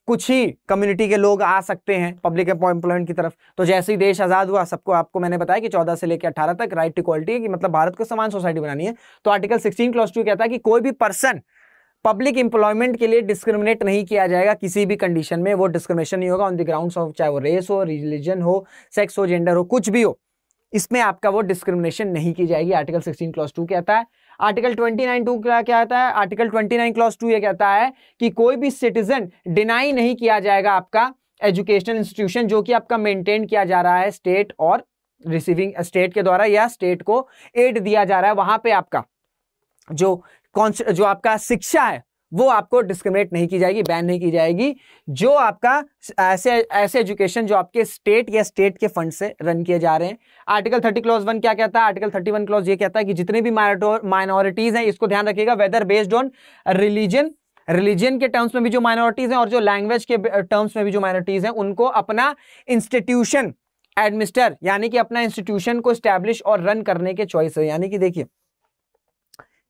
A: कुछ ही कम्युनिटी के लोग आ सकते हैं पब्लिक एम्प्लॉयमेंट की तरफ। तो जैसे ही देश आजाद हुआ, सबको, आपको मैंने बताया कि 14 से लेकर 18 तक राइट टू इक्वालिटी है, कि मतलब भारत को समान सोसाइटी बनानी है। तो आर्टिकल 16 क्लॉज 2 कहता है कि कोई भी पर्सन पब्लिक एम्प्लॉयमेंट के लिए डिस्क्रिमिनेट नहीं किया जाएगा किसी भी कंडीशन में। वो डिस्क्रिमिनेशन नहीं होगा ऑन द ग्राउंड्स ऑफ, चाहे वो रेस हो, रिलीजन हो, सेक्स हो, जेंडर हो, कुछ भी हो, इसमें आपका वो डिस्क्रिमिनेशन नहीं की जाएगी। आर्टिकल 16 क्लॉज 2 कहता है। आर्टिकल 29(2) क्या कहता है, आर्टिकल 29 क्लॉज 2 ये कहता है कि कोई भी सिटीजन डिनाई नहीं किया जाएगा आपका एजुकेशनल इंस्टीट्यूशन जो कि आपका मेंटेन किया जा रहा है स्टेट और रिसीविंग स्टेट के द्वारा, या स्टेट को एड दिया जा रहा है, वहां पे आपका जो आपका शिक्षा है वो आपको डिस्क्रिमिनेट नहीं की जाएगी, बैन नहीं की जाएगी। जो आपका ऐसे एजुकेशन जो आपके स्टेट या स्टेट के फंड से रन किए जा रहे हैं। आर्टिकल 30 क्लॉज 1 क्या कहता है, आर्टिकल 31 क्लॉज ये कहता है कि जितने भी माइनॉरिटीज हैं, इसको ध्यान रखिएगा, वेदर बेस्ड ऑन रिलीजन के टर्म्स में भी जो माइनॉरिटीज हैं और जो लैंग्वेज के टर्म्स में भी जो माइनॉरिटीज हैं, उनको अपना इंस्टीट्यूशन एडमिनिस्टर, यानी कि अपना इंस्टीट्यूशन को स्टैब्लिश और रन करने के चॉइस है। यानी कि देखिए,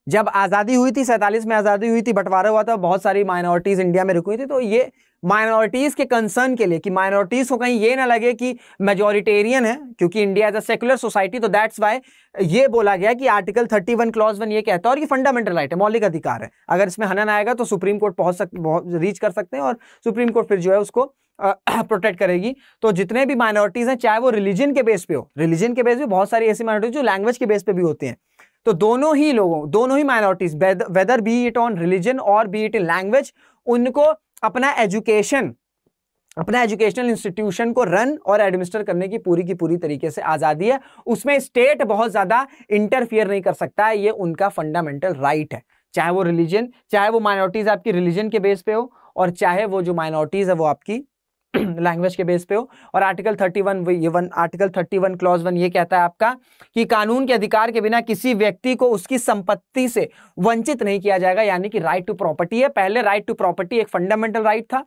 A: जब आजादी हुई थी, 47 में आजादी हुई थी, बंटवारा हुआ था, बहुत सारी माइनॉरिटीज इंडिया में रुकी हुई थी। तो ये माइनॉरिटीज के कंसर्न के लिए, कि माइनॉरिटीज को कहीं ये ना लगे कि मेजॉरिटेरियन है, क्योंकि India as a secular society, तो दैट्स वाई ये बोला गया कि आर्टिकल 31 क्लॉज 1 ये कहता है, और ये फंडामेंटल राइट है, मौलिक अधिकार है। अगर इसमें हनन आएगा तो सुप्रीम कोर्ट रीच कर सकते हैं, और सुप्रीम कोर्ट फिर जो है उसको प्रोटेक्ट करेगी। तो जितने भी माइनॉरिटीज हैं, चाहे वो रिलीजन के बेस पे हो, रिलीजन के बेस पे बहुत सारी ऐसी माइनॉरिटीज जो लैंग्वेज के बेस पे भी होती हैं, तो दोनों ही minorities, whether be it on religion और बी इट इन लैंग्वेज, उनको अपना एजुकेशनल इंस्टीट्यूशन को रन और एडमिनिस्टर करने की पूरी तरीके से आजादी है। उसमें स्टेट बहुत ज्यादा इंटरफियर नहीं कर सकता है, ये उनका फंडामेंटल राइट है। चाहे वो रिलीजन, चाहे वो माइनॉरिटीज आपकी रिलीजन के बेस पे हो, और चाहे वो जो माइनॉरिटीज है वो आपकी लैंग्वेज के बेस पे हो। और आर्टिकल 31 क्लॉज 1 ये कहता है आपका कि कानून के अधिकार के बिना किसी व्यक्ति को उसकी संपत्ति से वंचित नहीं किया जाएगा। यानी कि राइट टू प्रॉपर्टी है, पहले राइट टू प्रॉपर्टी एक फंडामेंटल राइट था,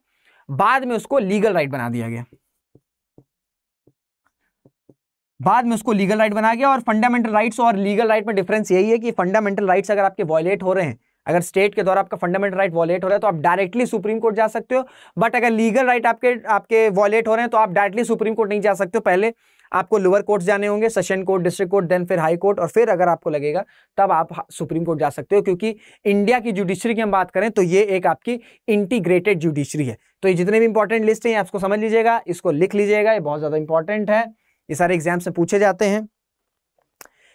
A: बाद में उसको लीगल राइट बना दिया गया, और फंडामेंटल राइट्स और लीगल राइट में डिफरेंस यही है कि फंडामेंटल राइट्स अगर आपके वायलेट हो रहे हैं, अगर स्टेट के द्वारा आपका फंडामेंटल राइट वॉलेट हो रहा है, तो आप डायरेक्टली सुप्रीम कोर्ट जा सकते हो। बट अगर लीगल राइट आपके वॉलेट हो रहे हैं, तो आप डायरेक्टली सुप्रीम कोर्ट नहीं जा सकते हो। पहले आपको लोअर कोर्ट जाने होंगे, session court, district court, then फिर हाई कोर्ट, और फिर अगर आपको लगेगा तब आप सुप्रीम कोर्ट जा सकते हो। क्योंकि इंडिया की जुडिशरी की हम बात करें तो ये एक आपकी इंटीग्रेटेड जुडिशरी है। तो ये जितने भी इंपॉर्टेंट लिस्ट हैं आपको समझ लीजिएगा, इसको लिख लीजिएगा, ये बहुत ज्यादा इंपॉर्टेंट है, ये सारे एग्जाम से पूछे जाते हैं।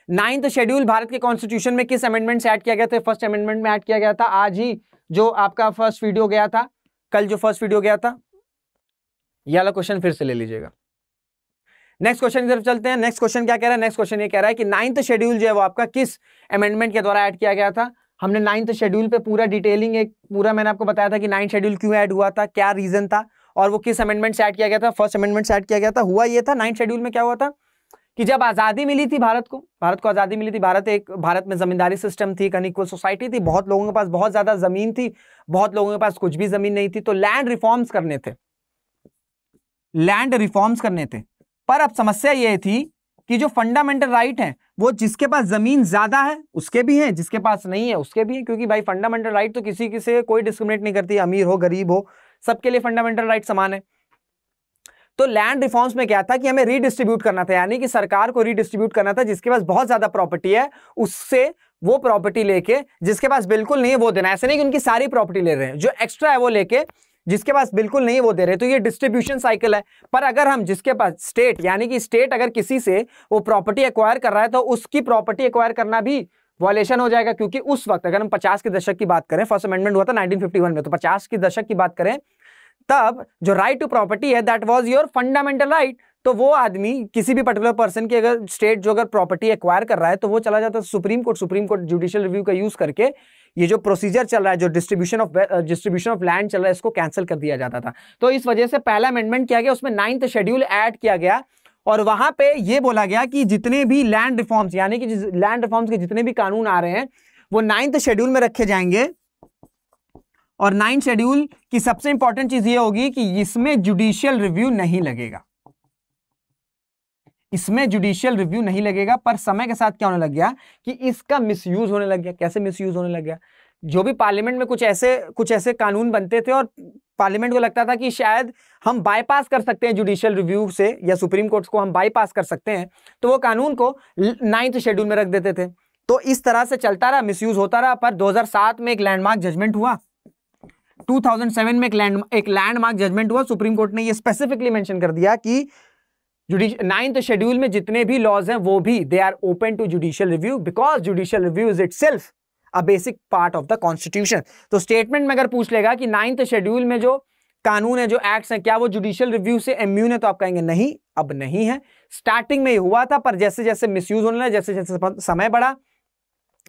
A: 9th शेड्यूल भारत के कॉन्स्टिट्यूशन में किस अमेंडमेंट से ऐड किया गया था? फर्स्ट अमेंडमेंट में ऐड किया गया था। आज ही जो आपका फर्स्ट वीडियो गया था, कल जो फर्स्ट वीडियो गया था, ये वाला क्वेश्चन फिर से ले लीजिएगा। नेक्स्ट क्वेश्चन की तरफ चलते हैं। नेक्स्ट क्वेश्चन क्या कह रहा है? नेक्स्ट क्वेश्चन ये कह रहा है कि 9th शेड्यूल जो है वो आपका किस अमेंडमेंट के द्वारा ऐड किया गया था? हमने 9th शेड्यूल पे पूरा डिटेलिंग मैंने आपको बताया था कि 9th शेड्यूल क्यों ऐड हुआ था, क्या रीजन था, और वो किस अमेंडमेंट से ऐड किया गया था। फर्स्ट अमेंडमेंट से ऐड किया गया था। हुआ ये था 9th शेड्यूल में क्या हुआ था कि जब आजादी मिली थी भारत को आजादी मिली थी, भारत में जमींदारी सिस्टम थी, अनइक्वल सोसाइटी थी, बहुत लोगों के पास बहुत ज्यादा जमीन थी, बहुत लोगों के पास कुछ भी जमीन नहीं थी। तो लैंड रिफॉर्म्स करने थे, पर अब समस्या ये थी कि जो फंडामेंटल राइट है वो जिसके पास जमीन ज्यादा है उसके भी है, जिसके पास नहीं है उसके भी है, क्योंकि भाई फंडामेंटल राइट तो किसी की से कोई डिस्क्रिमिनेट नहीं करती, अमीर हो गरीब हो सबके लिए फंडामेंटल राइट समान है। तो लैंड रिफॉर्म्स में क्या था कि हमें रीडिस्ट्रीब्यूट करना था, यानी कि सरकार को रीडिस्ट्रीब्यूट करना था, जिसके पास बहुत ज्यादा प्रॉपर्टी है उससे वो प्रॉपर्टी लेके जिसके पास बिल्कुल नहीं है वो देना। ऐसे नहीं कि उनकी सारी प्रॉपर्टी ले रहे हैं, जो एक्स्ट्रा है वो लेके जिसके पास बिल्कुल नहीं है वो दे रहे। तो ये डिस्ट्रीब्यूशन साइकिल है। पर अगर हम जिसके पास स्टेट, यानी कि स्टेट अगर किसी से वो प्रॉपर्टी एक्वायर कर रहा है तो उसकी प्रॉपर्टी एक्वायर करना भी वॉयलेशन हो जाएगा, क्योंकि उस वक्त अगर हम 50 के दशक की बात करें, फर्स्ट अमेंडमेंट हुआ था 1951 में, तो 50 के दशक की बात करें तब जो राइट टू प्रॉपर्टी है that was your fundamental right. तो वो आदमी किसी भी पर्टिकुलर पर्सन की अगर स्टेट जो अगर प्रॉपर्टी एक्वायर कर रहा है तो वो चला जाता है सुप्रीम कोर्ट जुडिशियल रिव्यू का यूज करके ये जो प्रोसीजर चल रहा है, जो डिस्ट्रीब्यूशन ऑफ लैंड चल रहा है, इसको कैंसिल कर दिया जाता था। तो इस वजह से पहला अमेंडमेंट किया गया, उसमें 9th शेड्यूल ऐड किया गया और वहां पे ये बोला गया कि जितने भी लैंड रिफॉर्म्स, यानी कि लैंड रिफॉर्म्स के जितने भी कानून आ रहे हैं वो 9th शेड्यूल में रखे जाएंगे। और 9th शेड्यूल की सबसे इंपॉर्टेंट चीज ये होगी कि इसमें जुडिशियल रिव्यू नहीं लगेगा, इसमें जुडिशियल रिव्यू नहीं लगेगा। पर समय के साथ क्या होने लग गया कि इसका मिसयूज होने लग गया। कैसे मिसयूज होने लग गया? जो भी पार्लियामेंट में कुछ ऐसे कानून बनते थे और पार्लियामेंट को लगता था कि शायद हम बाईपास कर सकते हैं जुडिशियल रिव्यू से, या सुप्रीम कोर्ट को हम बाईपास कर सकते हैं, तो वो कानून को 9th शेड्यूल में रख देते थे। तो इस तरह से चलता रहा, मिसयूज होता रहा। पर 2007 में एक लैंडमार्क जजमेंट हुआ, 2007 में एक लैंडमार्क जजमेंट हुआ। सुप्रीम कोर्ट ने ये स्पेसिफिकली मेंशन कर दिया कि 9th शेड्यूल में जितने भी लॉज हैं वो भी they are open to judicial review, because judicial review is itself a basic part of the constitution. तो स्टेटमेंट में अगर पूछ लेगा कि 9th शेड्यूल में जो कानून है, जो एक्ट्स हैं, क्या वो जुडिशियल रिव्यू से इम्यून है, तो आप कहेंगे नहीं, अब नहीं है। स्टार्टिंग में ये हुआ था, पर जैसे जैसे मिसयूज होने लगा, जैसे जैसे समय बढ़ा,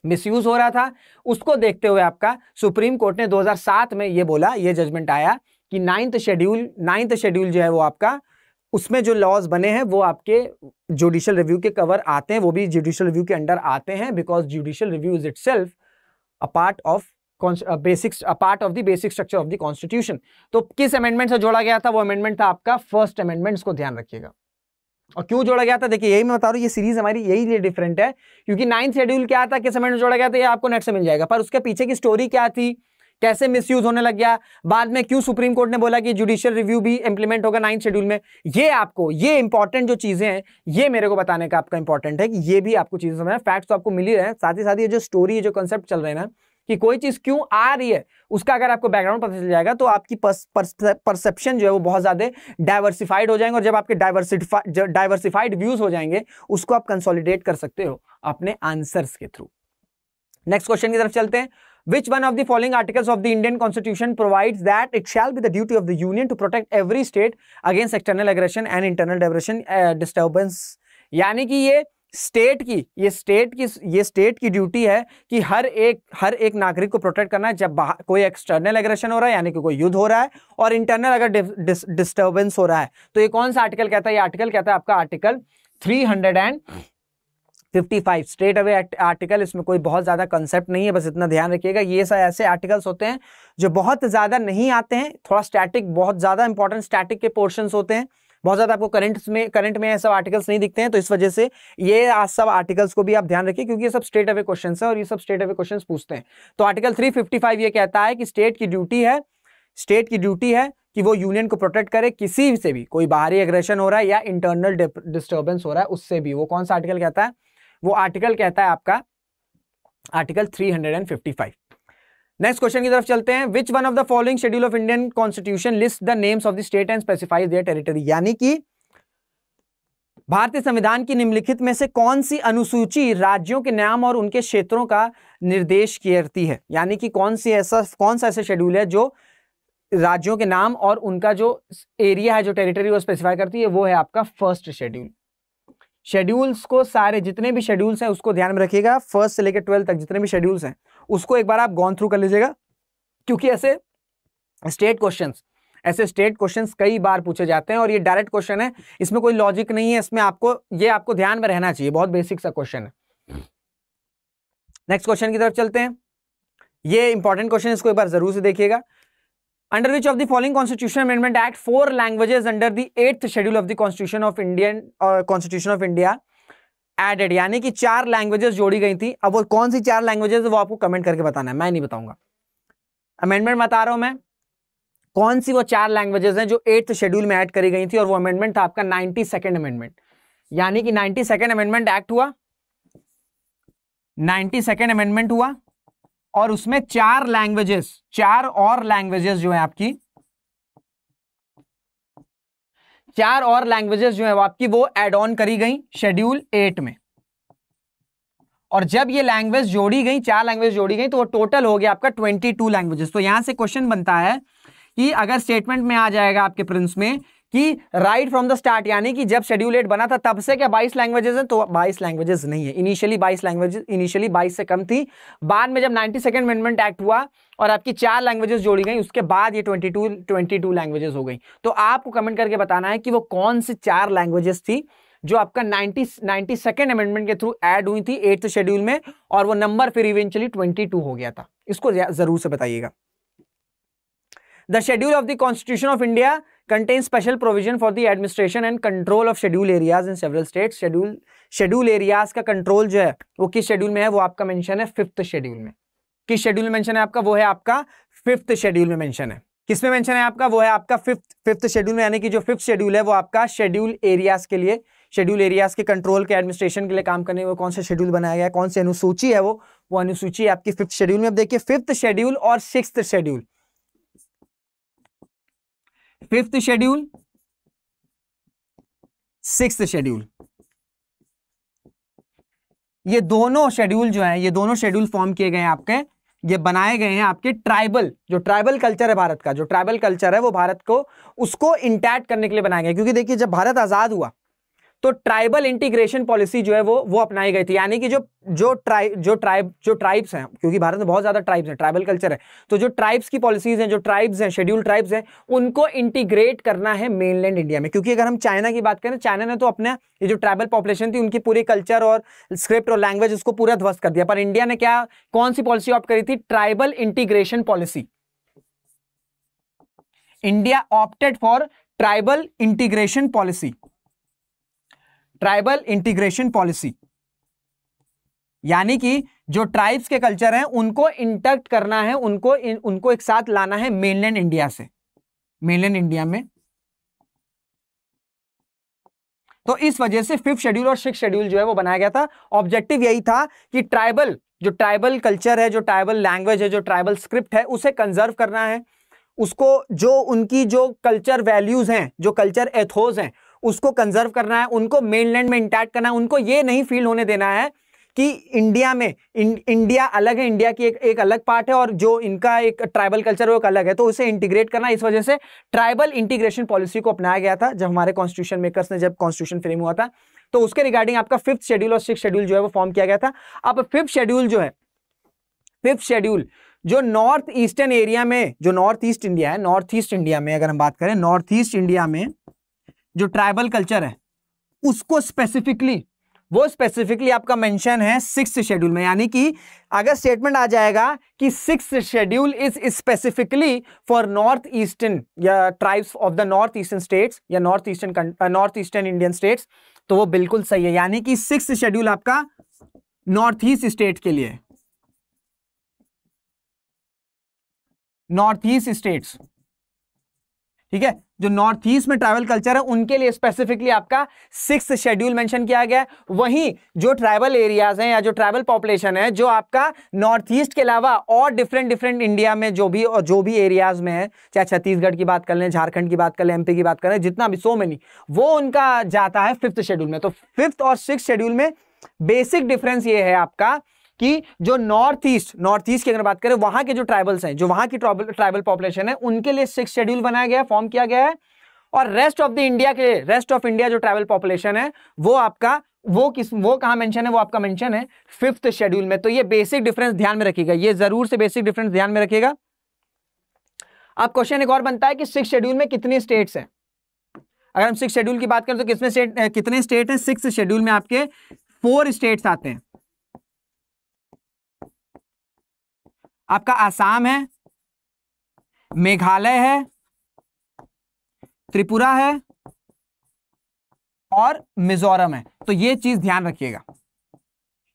A: मिसयूज हो रहा था, उसको देखते हुए आपका सुप्रीम कोर्ट ने 2007 में ये बोला, ये जजमेंट आया कि 9th शेड्यूल जो है वो आपका, उसमें जो लॉज बने हैं वो आपके जुडिशियल रिव्यू के कवर आते हैं, वो भी जुडिशियल रिव्यू के अंडर आते हैं, because judicial review is itself a part of the basic structure of the constitution. तो किस अमेंडमेंट से जोड़ा गया था? वो अमेंडमेंट था आपका फर्स्ट अमेंडमेंट, इसको ध्यान रखिएगा। और क्यों जोड़ा गया था, देखिए यही मैं बता रहा हूं, ये सीरीज हमारी यही डिफरेंट है, क्योंकि 9th शेड्यूल क्या था, किस अमेंडमेंट जोड़ा गया था, ये आपको नेक्स्ट में मिल जाएगा। पर उसके पीछे की स्टोरी क्या थी, कैसे मिसयूज होने लग गया, बाद में क्यों सुप्रीम कोर्ट ने बोला कि जुडिशियल रिव्यू भी इंप्लीमेंट होगा 9th शेड्यूल में, ये इंपॉर्टेंट जो चीजें हैं ये मेरे को बताने का आपका इंपॉर्टेंट है कि ये भी आपको चीजें समझना। फैक्ट्स तो आपको मिल ही रहे हैं, साथ ही साथ ये जो स्टोरी, जो कंसेप्ट चल रहे हैं ना कि कोई चीज क्यों आ रही है, उसका अगर आपको बैकग्राउंड पता चल जाएगा तो आपकी परसेप्शन जो है वो बहुत ज्यादा डाइवर्सिफाइड हो जाएंगे। और जब आपके डाइवर्सिफाइड व्यूज हो जाएंगे, उसको आप कंसोलिडेट कर सकते हो अपने आंसर्स के थ्रू। नेक्स्ट क्वेश्चन की तरफ चलते हैं। Which one of the following articles of the Indian Constitution provides that it shall be the duty of the Union to protect every state against external aggression and internal disturbance? यानी कि ये state की duty है कि हर एक नागरिक को protect करना है जब कोई एक्सटर्नल एग्रेशन हो रहा है, यानी कि कोई युद्ध हो रहा है, और इंटरनल अगर डिस्टर्बेंस हो रहा है। तो ये कौन सा आर्टिकल कहता है? ये आर्टिकल कहता है आपका आर्टिकल 355 स्ट्रेट अवे आर्टिकल। इसमें कोई बहुत ज्यादा कंसेप्ट नहीं है, बस इतना ध्यान रखिएगा। ये ऐसे आर्टिकल्स होते हैं जो बहुत ज्यादा नहीं आते हैं, थोड़ा स्टैटिक, बहुत ज्यादा इंपॉर्टेंट स्टैटिक के पोर्शंस होते हैं, बहुत ज्यादा आपको करंट में सब आर्टिकल्स नहीं दिखते हैं। तो इस वजह से ये सब आर्टिकल्स को भी आप ध्यान रखिए, क्योंकि ये सब स्ट्रेट अवे क्वेश्चंस है और ये सब स्ट्रेट अवे क्वेश्चंस पूछते हैं। तो आर्टिकल 355 ये कहता है कि स्टेट की ड्यूटी है कि वो यूनियन को प्रोटेक्ट करे किसी से भी, कोई बाहरी एग्रेशन हो रहा है या इंटरनल डिस्टर्बेंस हो रहा है उससे भी। वो कौन सा आर्टिकल कहता है? वो आर्टिकल कहता है आपका आर्टिकल 355। नेक्स्ट क्वेश्चन की तरफ चलते हैं। Which one of the following schedule of Indian constitution list the names of the state and specifies their territory? यानी कि भारतीय संविधान की निम्नलिखित में से कौन सी अनुसूची राज्यों के नाम और उनके क्षेत्रों का निर्देश करती है? यानी कि कौन सा ऐसा शेड्यूल है जो राज्यों के नाम और उनका जो एरिया है, जो टेरिटरी वो स्पेसिफाई करती है? वो है आपका फर्स्ट शेड्यूल। शेड्यूल्स को, सारे जितने भी शेड्यूल्स हैं उसको ध्यान में रखिएगा, फर्स्ट से लेकर 12 तक जितने भी शेड्यूल्स हैं उसको एक बार आप गॉन थ्रू कर लीजिएगा, क्योंकि ऐसे स्टेट क्वेश्चंस कई बार पूछे जाते हैं और ये डायरेक्ट क्वेश्चन है, इसमें कोई लॉजिक नहीं है, इसमें आपको ध्यान में रहना चाहिए, बहुत बेसिक सा क्वेश्चन है। नेक्स्ट क्वेश्चन की तरफ चलते हैं। ये इंपॉर्टेंट क्वेश्चन, इसको एक बार जरूर से देखिएगा। Under which of the following constitution amendment act 4 languages under the 8th schedule of the constitution of India added, यानी कि 4 लैंग्वेजेस जोड़ी गई थी। अब वो कौन सी 4 लैंग्वेजेस वो आपको कमेंट करके बताना है, मैं नहीं बताऊंगा। अमेंडमेंट बता रहा हूं मैं, कौन सी वो 4 लैंग्वेजेस हैं जो 8th शेड्यूल में ऐड करी गई थी, और वो अमेंडमेंट था आपका 92nd अमेंडमेंट। यानी कि 92nd अमेंडमेंट एक्ट हुआ, 92nd अमेंडमेंट हुआ, और उसमें 4 लैंग्वेजेस, 4 और लैंग्वेजेस जो है आपकी, 4 और लैंग्वेजेस जो है वो आपकी वो एड ऑन करी गई शेड्यूल 8 में। और जब ये लैंग्वेज जोड़ी गई, 4 लैंग्वेज जोड़ी गई, तो वो टोटल हो गया आपका 22 लैंग्वेजेस। तो यहां से क्वेश्चन बनता है कि अगर स्टेटमेंट में आ जाएगा आपके प्रिंस में कि राइट फ्रॉम द स्टार्ट, यानी कि जब शेड्यूल 8 बना था तब से क्या 22 लैंग्वेजेस हैं, तो 22 लैंग्वेजेस नहीं है। इनिशियली 22 लैंग्वेजेस, इनिशियली 22 से कम थी। बाद में जब 92nd अमेंडमेंट एक्ट हुआ और आपकी 4 लैंग्वेजेस जोड़ी गई, उसके बाद ये 22 लैंग्वेजेस हो गई। तो आपको कमेंट करके बताना है कि वो कौन सी 4 लैंग्वेजेस थी जो आपका 92nd अमेंडमेंट के थ्रू ऐड हुई थी 8th शेड्यूल में, और वो नंबर फिर इवेंचुअली 22 हो गया था। इसको जरूर से बताइएगा। The schedule of the Constitution of India contains special provision for the administration and control of schedule areas in several states. schedule areas का कंट्रोल जो है वो किस शेड्यूल में है, वो आपका मेंशन है 5th शेड्यूल में। किस शेड्यूल में मेंशन है आपका, वो है आपका 5th शेड्यूल में मेंशन है। किसमें मेंशन है आपका, वो है आपका 5th शेड्यूल में। यानी कि जो 5th शेड्यूल है वो आपका शेड्यूल एरियाज के लिए, शेड्यूल एरियाज के कंट्रोल के एडमिनिस्ट्रेशन के लिए काम करने, वो कौन सा शेड्यूल बनाया गया है, कौन सी अनुसूची है वो अनुसूची आपकी 5th शेड्यूल में। अब देखिए 5th शेड्यूल और 6th schedule, 5th schedule, 6th schedule, ये दोनों शेड्यूल जो है, ये दोनों शेड्यूल फॉर्म किए गए हैं आपके, ये बनाए गए हैं आपके ट्राइबल, जो ट्राइबल कल्चर है भारत का, जो ट्राइबल कल्चर है वो भारत को, उसको इंटैक्ट करने के लिए बनाया गया। क्योंकि देखिए जब भारत आजाद हुआ तो ट्राइबल इंटीग्रेशन पॉलिसी जो है वो अपनाई गई थी। यानी कि जो ट्राइब्स हैं, क्योंकि भारत में बहुत ज्यादा ट्राइब्स हैं, ट्राइबल कल्चर है, तो जो ट्राइब्स की पॉलिसीज हैं, जो ट्राइब्स हैं, शेड्यूल ट्राइब्स हैं, उनको इंटीग्रेट करना है मेनलैंड इंडिया में। क्योंकि अगर हम चाइना की बात करें, चाइना ने तो अपने ये जो ट्राइबल पॉपुलेशन थी उनकी पूरी कल्चर और स्क्रिप्ट और लैंग्वेज उसको पूरा ध्वस्त कर दिया। पर इंडिया ने क्या, कौन सी पॉलिसी ऑप्ट करी थी, tribal integration policy. India opted for tribal integration policy, tribal integration policy. यानी कि जो ट्राइब्स के कल्चर हैं उनको इंटैक्ट करना है, उनको एक साथ लाना है मेनलैंड इंडिया से, मेनलैंड इंडिया में। तो इस वजह से 5th शेड्यूल और 6th शेड्यूल जो है वो बनाया गया था। ऑब्जेक्टिव यही था कि जो ट्राइबल कल्चर है, जो ट्राइबल लैंग्वेज है, जो ट्राइबल स्क्रिप्ट है, उसे कंजर्व करना है, उसको जो उनकी जो कल्चर वैल्यूज हैं, जो कल्चर एथोस हैं, उसको कंजर्व करना है, उनको मेनलैंड में इंटैक्ट करना है। उनको ये नहीं फील होने देना है कि इंडिया में इंडिया अलग है, इंडिया की एक अलग पार्ट है, और जो इनका एक ट्राइबल कल्चर है वो एक अलग है, तो उसे इंटीग्रेट करना। इस वजह से ट्राइबल इंटीग्रेशन पॉलिसी को अपनाया गया था जब हमारे कॉन्स्टिट्यूशन मेकर्स ने, जब कॉन्स्टिट्यूशन फ्रेम हुआ था, तो उसके रिगार्डिंग आपका 5th शेड्यूल और 6th शेड्यूल जो है वो फॉर्म किया गया था। अब 5th शेड्यूल जो है, 5th शेड्यूल जो नॉर्थ ईस्टर्न एरिया में, जो नॉर्थ ईस्ट इंडिया है, नॉर्थ ईस्ट इंडिया में अगर हम बात करें, नॉर्थ ईस्ट इंडिया में जो ट्राइबल कल्चर है उसको स्पेसिफिकली आपका मेंशन है 6th शेड्यूल में। यानी कि अगर स्टेटमेंट आ जाएगा कि 6th schedule is specifically for north eastern या tribes of the north eastern states या नॉर्थ ईस्टर्न इंडियन स्टेट्स, तो वो बिल्कुल सही है। यानी कि 6th शेड्यूल आपका नॉर्थ ईस्ट स्टेट के लिए, नॉर्थ ईस्ट स्टेट्स, ठीक है, जो नॉर्थ ईस्ट में ट्राइबल कल्चर है उनके लिए स्पेसिफिकली आपका 6th शेड्यूल मेंशन किया गया है। वहीं जो ट्राइबल एरियाज हैं या जो ट्राइबल पॉपुलेशन है, जो आपका नॉर्थ ईस्ट के अलावा और डिफरेंट इंडिया में जो भी एरियाज में है, चाहे छत्तीसगढ़ की बात कर लें, झारखंड की बात कर लें, एमपी की बात कर लें, जितना भी, सो मेनी, वो उनका जाता है 5th शेड्यूल में। तो 5th और 6th शेड्यूल में बेसिक डिफरेंस ये है आपका कि जो नॉर्थ ईस्ट की अगर बात करें, वहां के जो ट्राइबल्स हैं, जो वहां की ट्राइबल पॉपुलेशन है, उनके लिए 6th शेड्यूल बनाया गया है, फॉर्म किया गया है। और रेस्ट ऑफ इंडिया जो ट्राइबल पॉपुलेशन है वो आपका वो कहां मेंशन है, वो आपका मेंशन है 5th शेड्यूल में। तो ये बेसिक डिफरेंस ध्यान में रखिएगा, ये जरूर से बेसिक डिफरेंस ध्यान में रखिएगा। अब क्वेश्चन एक और बनता है कि 6th शेड्यूल में कितने स्टेट्स हैं। अगर हम 6th शेड्यूल की बात करें तो कितने स्टेट हैं 6th शेड्यूल में? आपके 4 स्टेट्स आते हैं। आपका आसाम है, मेघालय है, त्रिपुरा है और मिजोरम है। तो ये चीज ध्यान रखिएगा,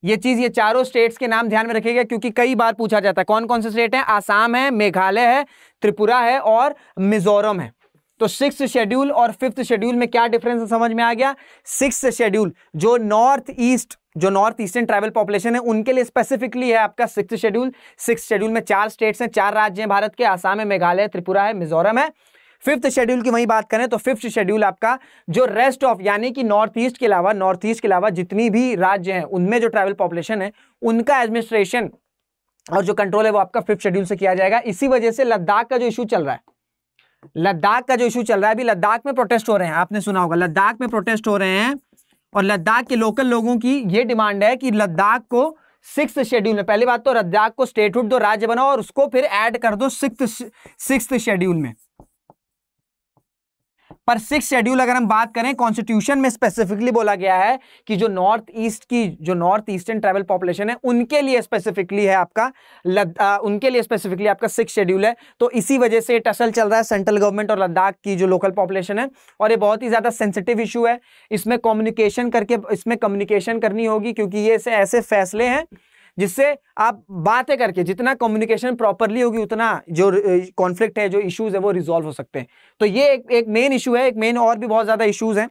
A: ये चारों स्टेट्स के नाम ध्यान में रखिएगा, क्योंकि कई बार पूछा जाता है कौन कौन से स्टेट हैं। आसाम है, मेघालय है, त्रिपुरा है और मिजोरम है। तो 6th शेड्यूल और 5th शेड्यूल में क्या डिफरेंस है समझ में आ गया। 6th शेड्यूल जो नॉर्थ ईस्टर्न ट्राइबल पॉपुलेशन है उनके लिए स्पेसिफिकली है आपका 6th शेड्यूल। 6th शेड्यूल में 4 स्टेट्स हैं, 4 राज्य हैं भारत के, आसाम है, मेघालय, त्रिपुरा है, मिजोरम है। 5th शेड्यूल की वही बात करें तो 5th शेड्यूल आपका जो रेस्ट ऑफ यानी कि नॉर्थ ईस्ट के अलावा जितनी भी राज्य हैं उनमें जो ट्राइबल पॉपुलेशन है उनका एडमिनिस्ट्रेशन और जो कंट्रोल है वो आपका 5th शेड्यूल से किया जाएगा। इसी वजह से लद्दाख का जो इशू चल रहा है, अभी लद्दाख में प्रोटेस्ट हो रहे हैं, आपने सुना होगा लद्दाख में प्रोटेस्ट हो रहे हैं। और लद्दाख के लोकल लोगों की ये डिमांड है कि लद्दाख को 6th शेड्यूल में, पहली बात तो लद्दाख को स्टेटहुड दो, राज्य बनाओ और उसको फिर ऐड कर दो 6th शेड्यूल में। पर 6th शेड्यूल अगर हम बात करें कॉन्स्टिट्यूशन में स्पेसिफिकली बोला गया है कि जो नॉर्थ ईस्टर्न ट्राइबल पॉपुलेशन है उनके लिए स्पेसिफिकली आपका 6th शेड्यूल है। तो इसी वजह से टसल चल रहा है सेंट्रल गवर्नमेंट और लद्दाख की जो लोकल पॉपुलेशन है, और ये बहुत ही ज्यादा सेंसिटिव इशू है। इसमें कम्युनिकेशन करनी होगी, क्योंकि ये ऐसे फैसले हैं जिससे आप बातें करके जितना कम्युनिकेशन प्रॉपरली होगी उतना जो कॉन्फ्लिक्ट है, जो इश्यूज है वो रिजॉल्व हो सकते हैं। तो ये एक मेन इशू है, एक मेन और भी बहुत ज्यादा इश्यूज हैं,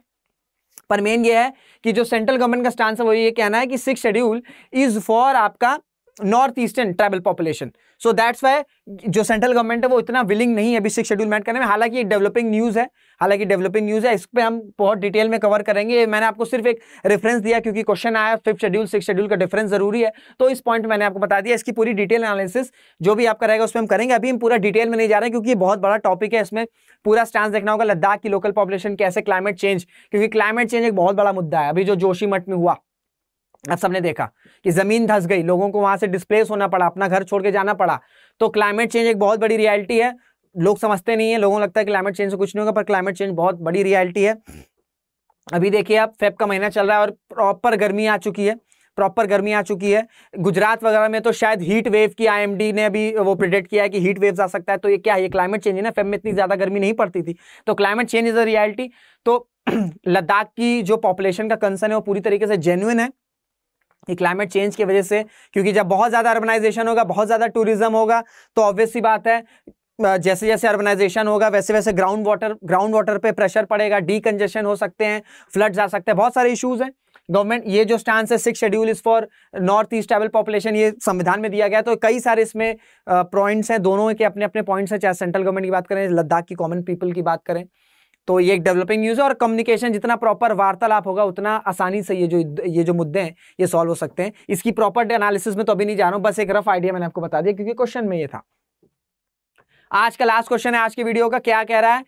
A: पर मेन ये है कि जो सेंट्रल गवर्नमेंट का स्टांस है वो ये कहना है कि 6th शेड्यूल इज फॉर आपका north eastern tribal population. So that's why जो सेंट्रल गवर्नमेंट है वो इतना विलिंग नहीं है अभी 6th शेड्यूल मैट करने में। हालांकि एक डेवलपिंग न्यूज है, इस पे हम बहुत डिटेल में कवर करेंगे। मैंने आपको सिर्फ एक रेफरेंस दिया क्योंकि क्वेश्चन आया 5th शेड्यूल 6th शेड्यूल का डिफरेंस जरूरी है, तो इस पॉइंट मैंने आपको बता दिया। इसकी पूरी डिटेल एनालिसिस जो भी आपका रहेगा उसमें हम करेंगे। अभी हम पूरा डिटेल में नहीं जा रहे हैं क्योंकि ये बहुत बड़ा टॉपिक है, इसमें पूरा स्टांस देखना होगा। लद्दाख की लोकल पॉपुलेशन कैसे, क्लाइमेट चेंज, क्योंकि क्लाइमेट चेंज एक बहुत बड़ा मुद्दा है। अभी जो जोशीमठ में हुआ आप सबने देखा कि जमीन धंस गई, लोगों को वहां से डिस्प्लेस होना पड़ा, अपना घर छोड़ के जाना पड़ा। तो क्लाइमेट चेंज एक बहुत बड़ी रियलिटी है, लोग समझते नहीं है, लोगों को लगता है क्लाइमेट चेंज से कुछ नहीं होगा, पर क्लाइमेट चेंज बहुत बड़ी रियलिटी है। अभी देखिए आप फेब का महीना चल रहा है और प्रॉपर गर्मी आ चुकी है। गुजरात वगैरह में तो शायद हीट वेव की IMD ने अभी वो प्रिडिक्ट किया है कि हीट वेव्स आ सकता है। तो ये क्या है, ये क्लाइमेट चेंज है ना। फेब में इतनी ज्यादा गर्मी नहीं पड़ती थी, तो climate change is a reality. तो लद्दाख की जो पॉपुलेशन का कंसर्न है वो पूरी तरीके से जेन्युइन है कि क्लाइमेट चेंज की वजह से, क्योंकि जब बहुत ज्यादा अर्बनाइजेशन होगा, बहुत ज्यादा टूरिज्म होगा, तो ऑब्वियस सी बात है जैसे जैसे अर्बनाइजेशन होगा वैसे वैसे ग्राउंड वाटर पे प्रेशर पड़ेगा, डीकंजेशन हो सकते हैं, फ्लड्स आ सकते हैं, बहुत सारे इश्यूज हैं। गवर्नमेंट ये जो स्टांस है 6th schedule is for north east tribal population, ये संविधान में दिया गया। तो कई सारे इसमें पॉइंट्स हैं, दोनों के अपने अपने पॉइंट्स हैं, चाहे सेंट्रल गवर्नमेंट की बात करें, लद्दाख की कॉमन पीपल की बात करें। तो ये एक डेवलपिंग न्यूज़ है, और कम्युनिकेशन जितना प्रॉपर वार्तालाप होगा उतना आसानी से ये जो मुद्दे हैं ये सॉल्व हो सकते हैं। इसकी प्रॉपर एनालिसिस में तो अभी नहीं जा रहा हूं, बस एक रफ आइडिया मैंने आपको बता दिया क्योंकि क्वेश्चन में ये था। आज का लास्ट क्वेश्चन है आज की वीडियो का, क्या कह रहा है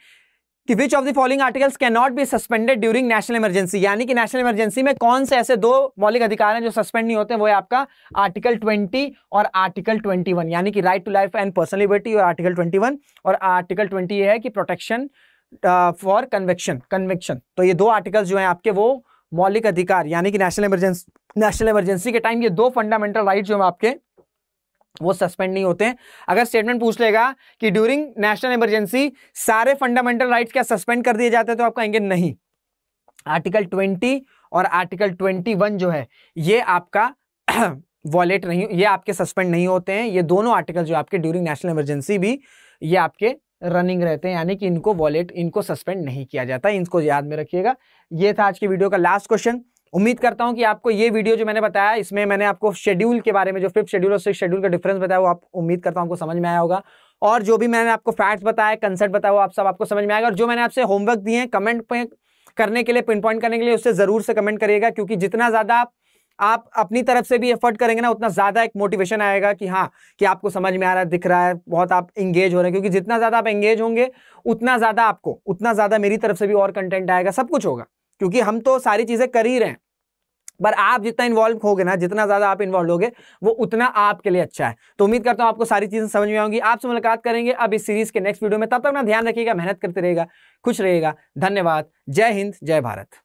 A: कि विच of the following articles can not be suspended during national emergency, यानी कि नेशनल इमरजेंसी में कौन से ऐसे 2 मौलिक अधिकार हैं जो सस्पेंड नहीं होते। वो है आपका आर्टिकल 20 और आर्टिकल 21, यानी कि right to life and personal liberty और आर्टिकल 21, और आर्टिकल 20 ये है कि प्रोटेक्शन फॉर कन्विक्शन। तो ये 2 आर्टिकल्स जो हैं आपके वो मौलिक अधिकार, यानी कि नेशनल इमरजेंसी के टाइम ये 2 फंडामेंटल राइट जो हैं आपके वो सस्पेंड नहीं होते हैं। अगर स्टेटमेंट पूछ लेगा कि ड्यूरिंग नेशनल इमरजेंसी सारे फंडामेंटल राइट्स क्या सस्पेंड कर दिए जाते हैं, तो आप कहेंगे नहीं, आर्टिकल 20 और आर्टिकल 21 जो है ये आपका वॉलेट नहीं, ये आपके सस्पेंड नहीं होते हैं। ये दोनों आर्टिकल जो आपके ड्यूरिंग नेशनल इमरजेंसी भी ये आपके रनिंग रहते हैं, यानी कि इनको सस्पेंड नहीं किया जाता, इनको याद में रखिएगा। ये था आज की वीडियो का लास्ट क्वेश्चन। उम्मीद करता हूं कि आपको ये वीडियो जो मैंने बताया इसमें मैंने आपको शेड्यूल के बारे में, जो 5th शेड्यूल और 6th शेड्यूल का डिफरेंस बताया, वो आप उम्मीद करता हूं आपको समझ में आया होगा। और जो भी मैंने आपको फैक्ट्स बताया, कंसेप्ट बताया, वो आप सब आपको समझ में आएगा। और जो मैंने आपसे होमवर्क दिए हैं कमेंट पे करने के लिए, पिन पॉइंट करने के लिए, उससे जरूर से कमेंट करिएगा, क्योंकि जितना ज्यादा आप अपनी तरफ से भी एफर्ट करेंगे ना उतना ज्यादा एक मोटिवेशन आएगा कि हाँ कि आपको समझ में आ रहा है, दिख रहा है, बहुत आप एंगेज हो रहे हैं। क्योंकि जितना ज्यादा आप एंगेज होंगे उतना ज्यादा मेरी तरफ से भी और कंटेंट आएगा, सब कुछ होगा, क्योंकि हम तो सारी चीजें कर ही रहे हैं। पर आप जितना इन्वॉल्व होगे ना, जितना ज्यादा आप इन्वॉल्व होगे वो उतना आपके लिए अच्छा है। तो उम्मीद करता हूं आपको सारी चीजें समझ में आएंगी। आपसे मुलाकात करेंगे अब इस सीरीज के नेक्स्ट वीडियो में। तब तक ना ध्यान रखिएगा, मेहनत करते रहेगा, खुश रहेगा। धन्यवाद। जय हिंद, जय भारत।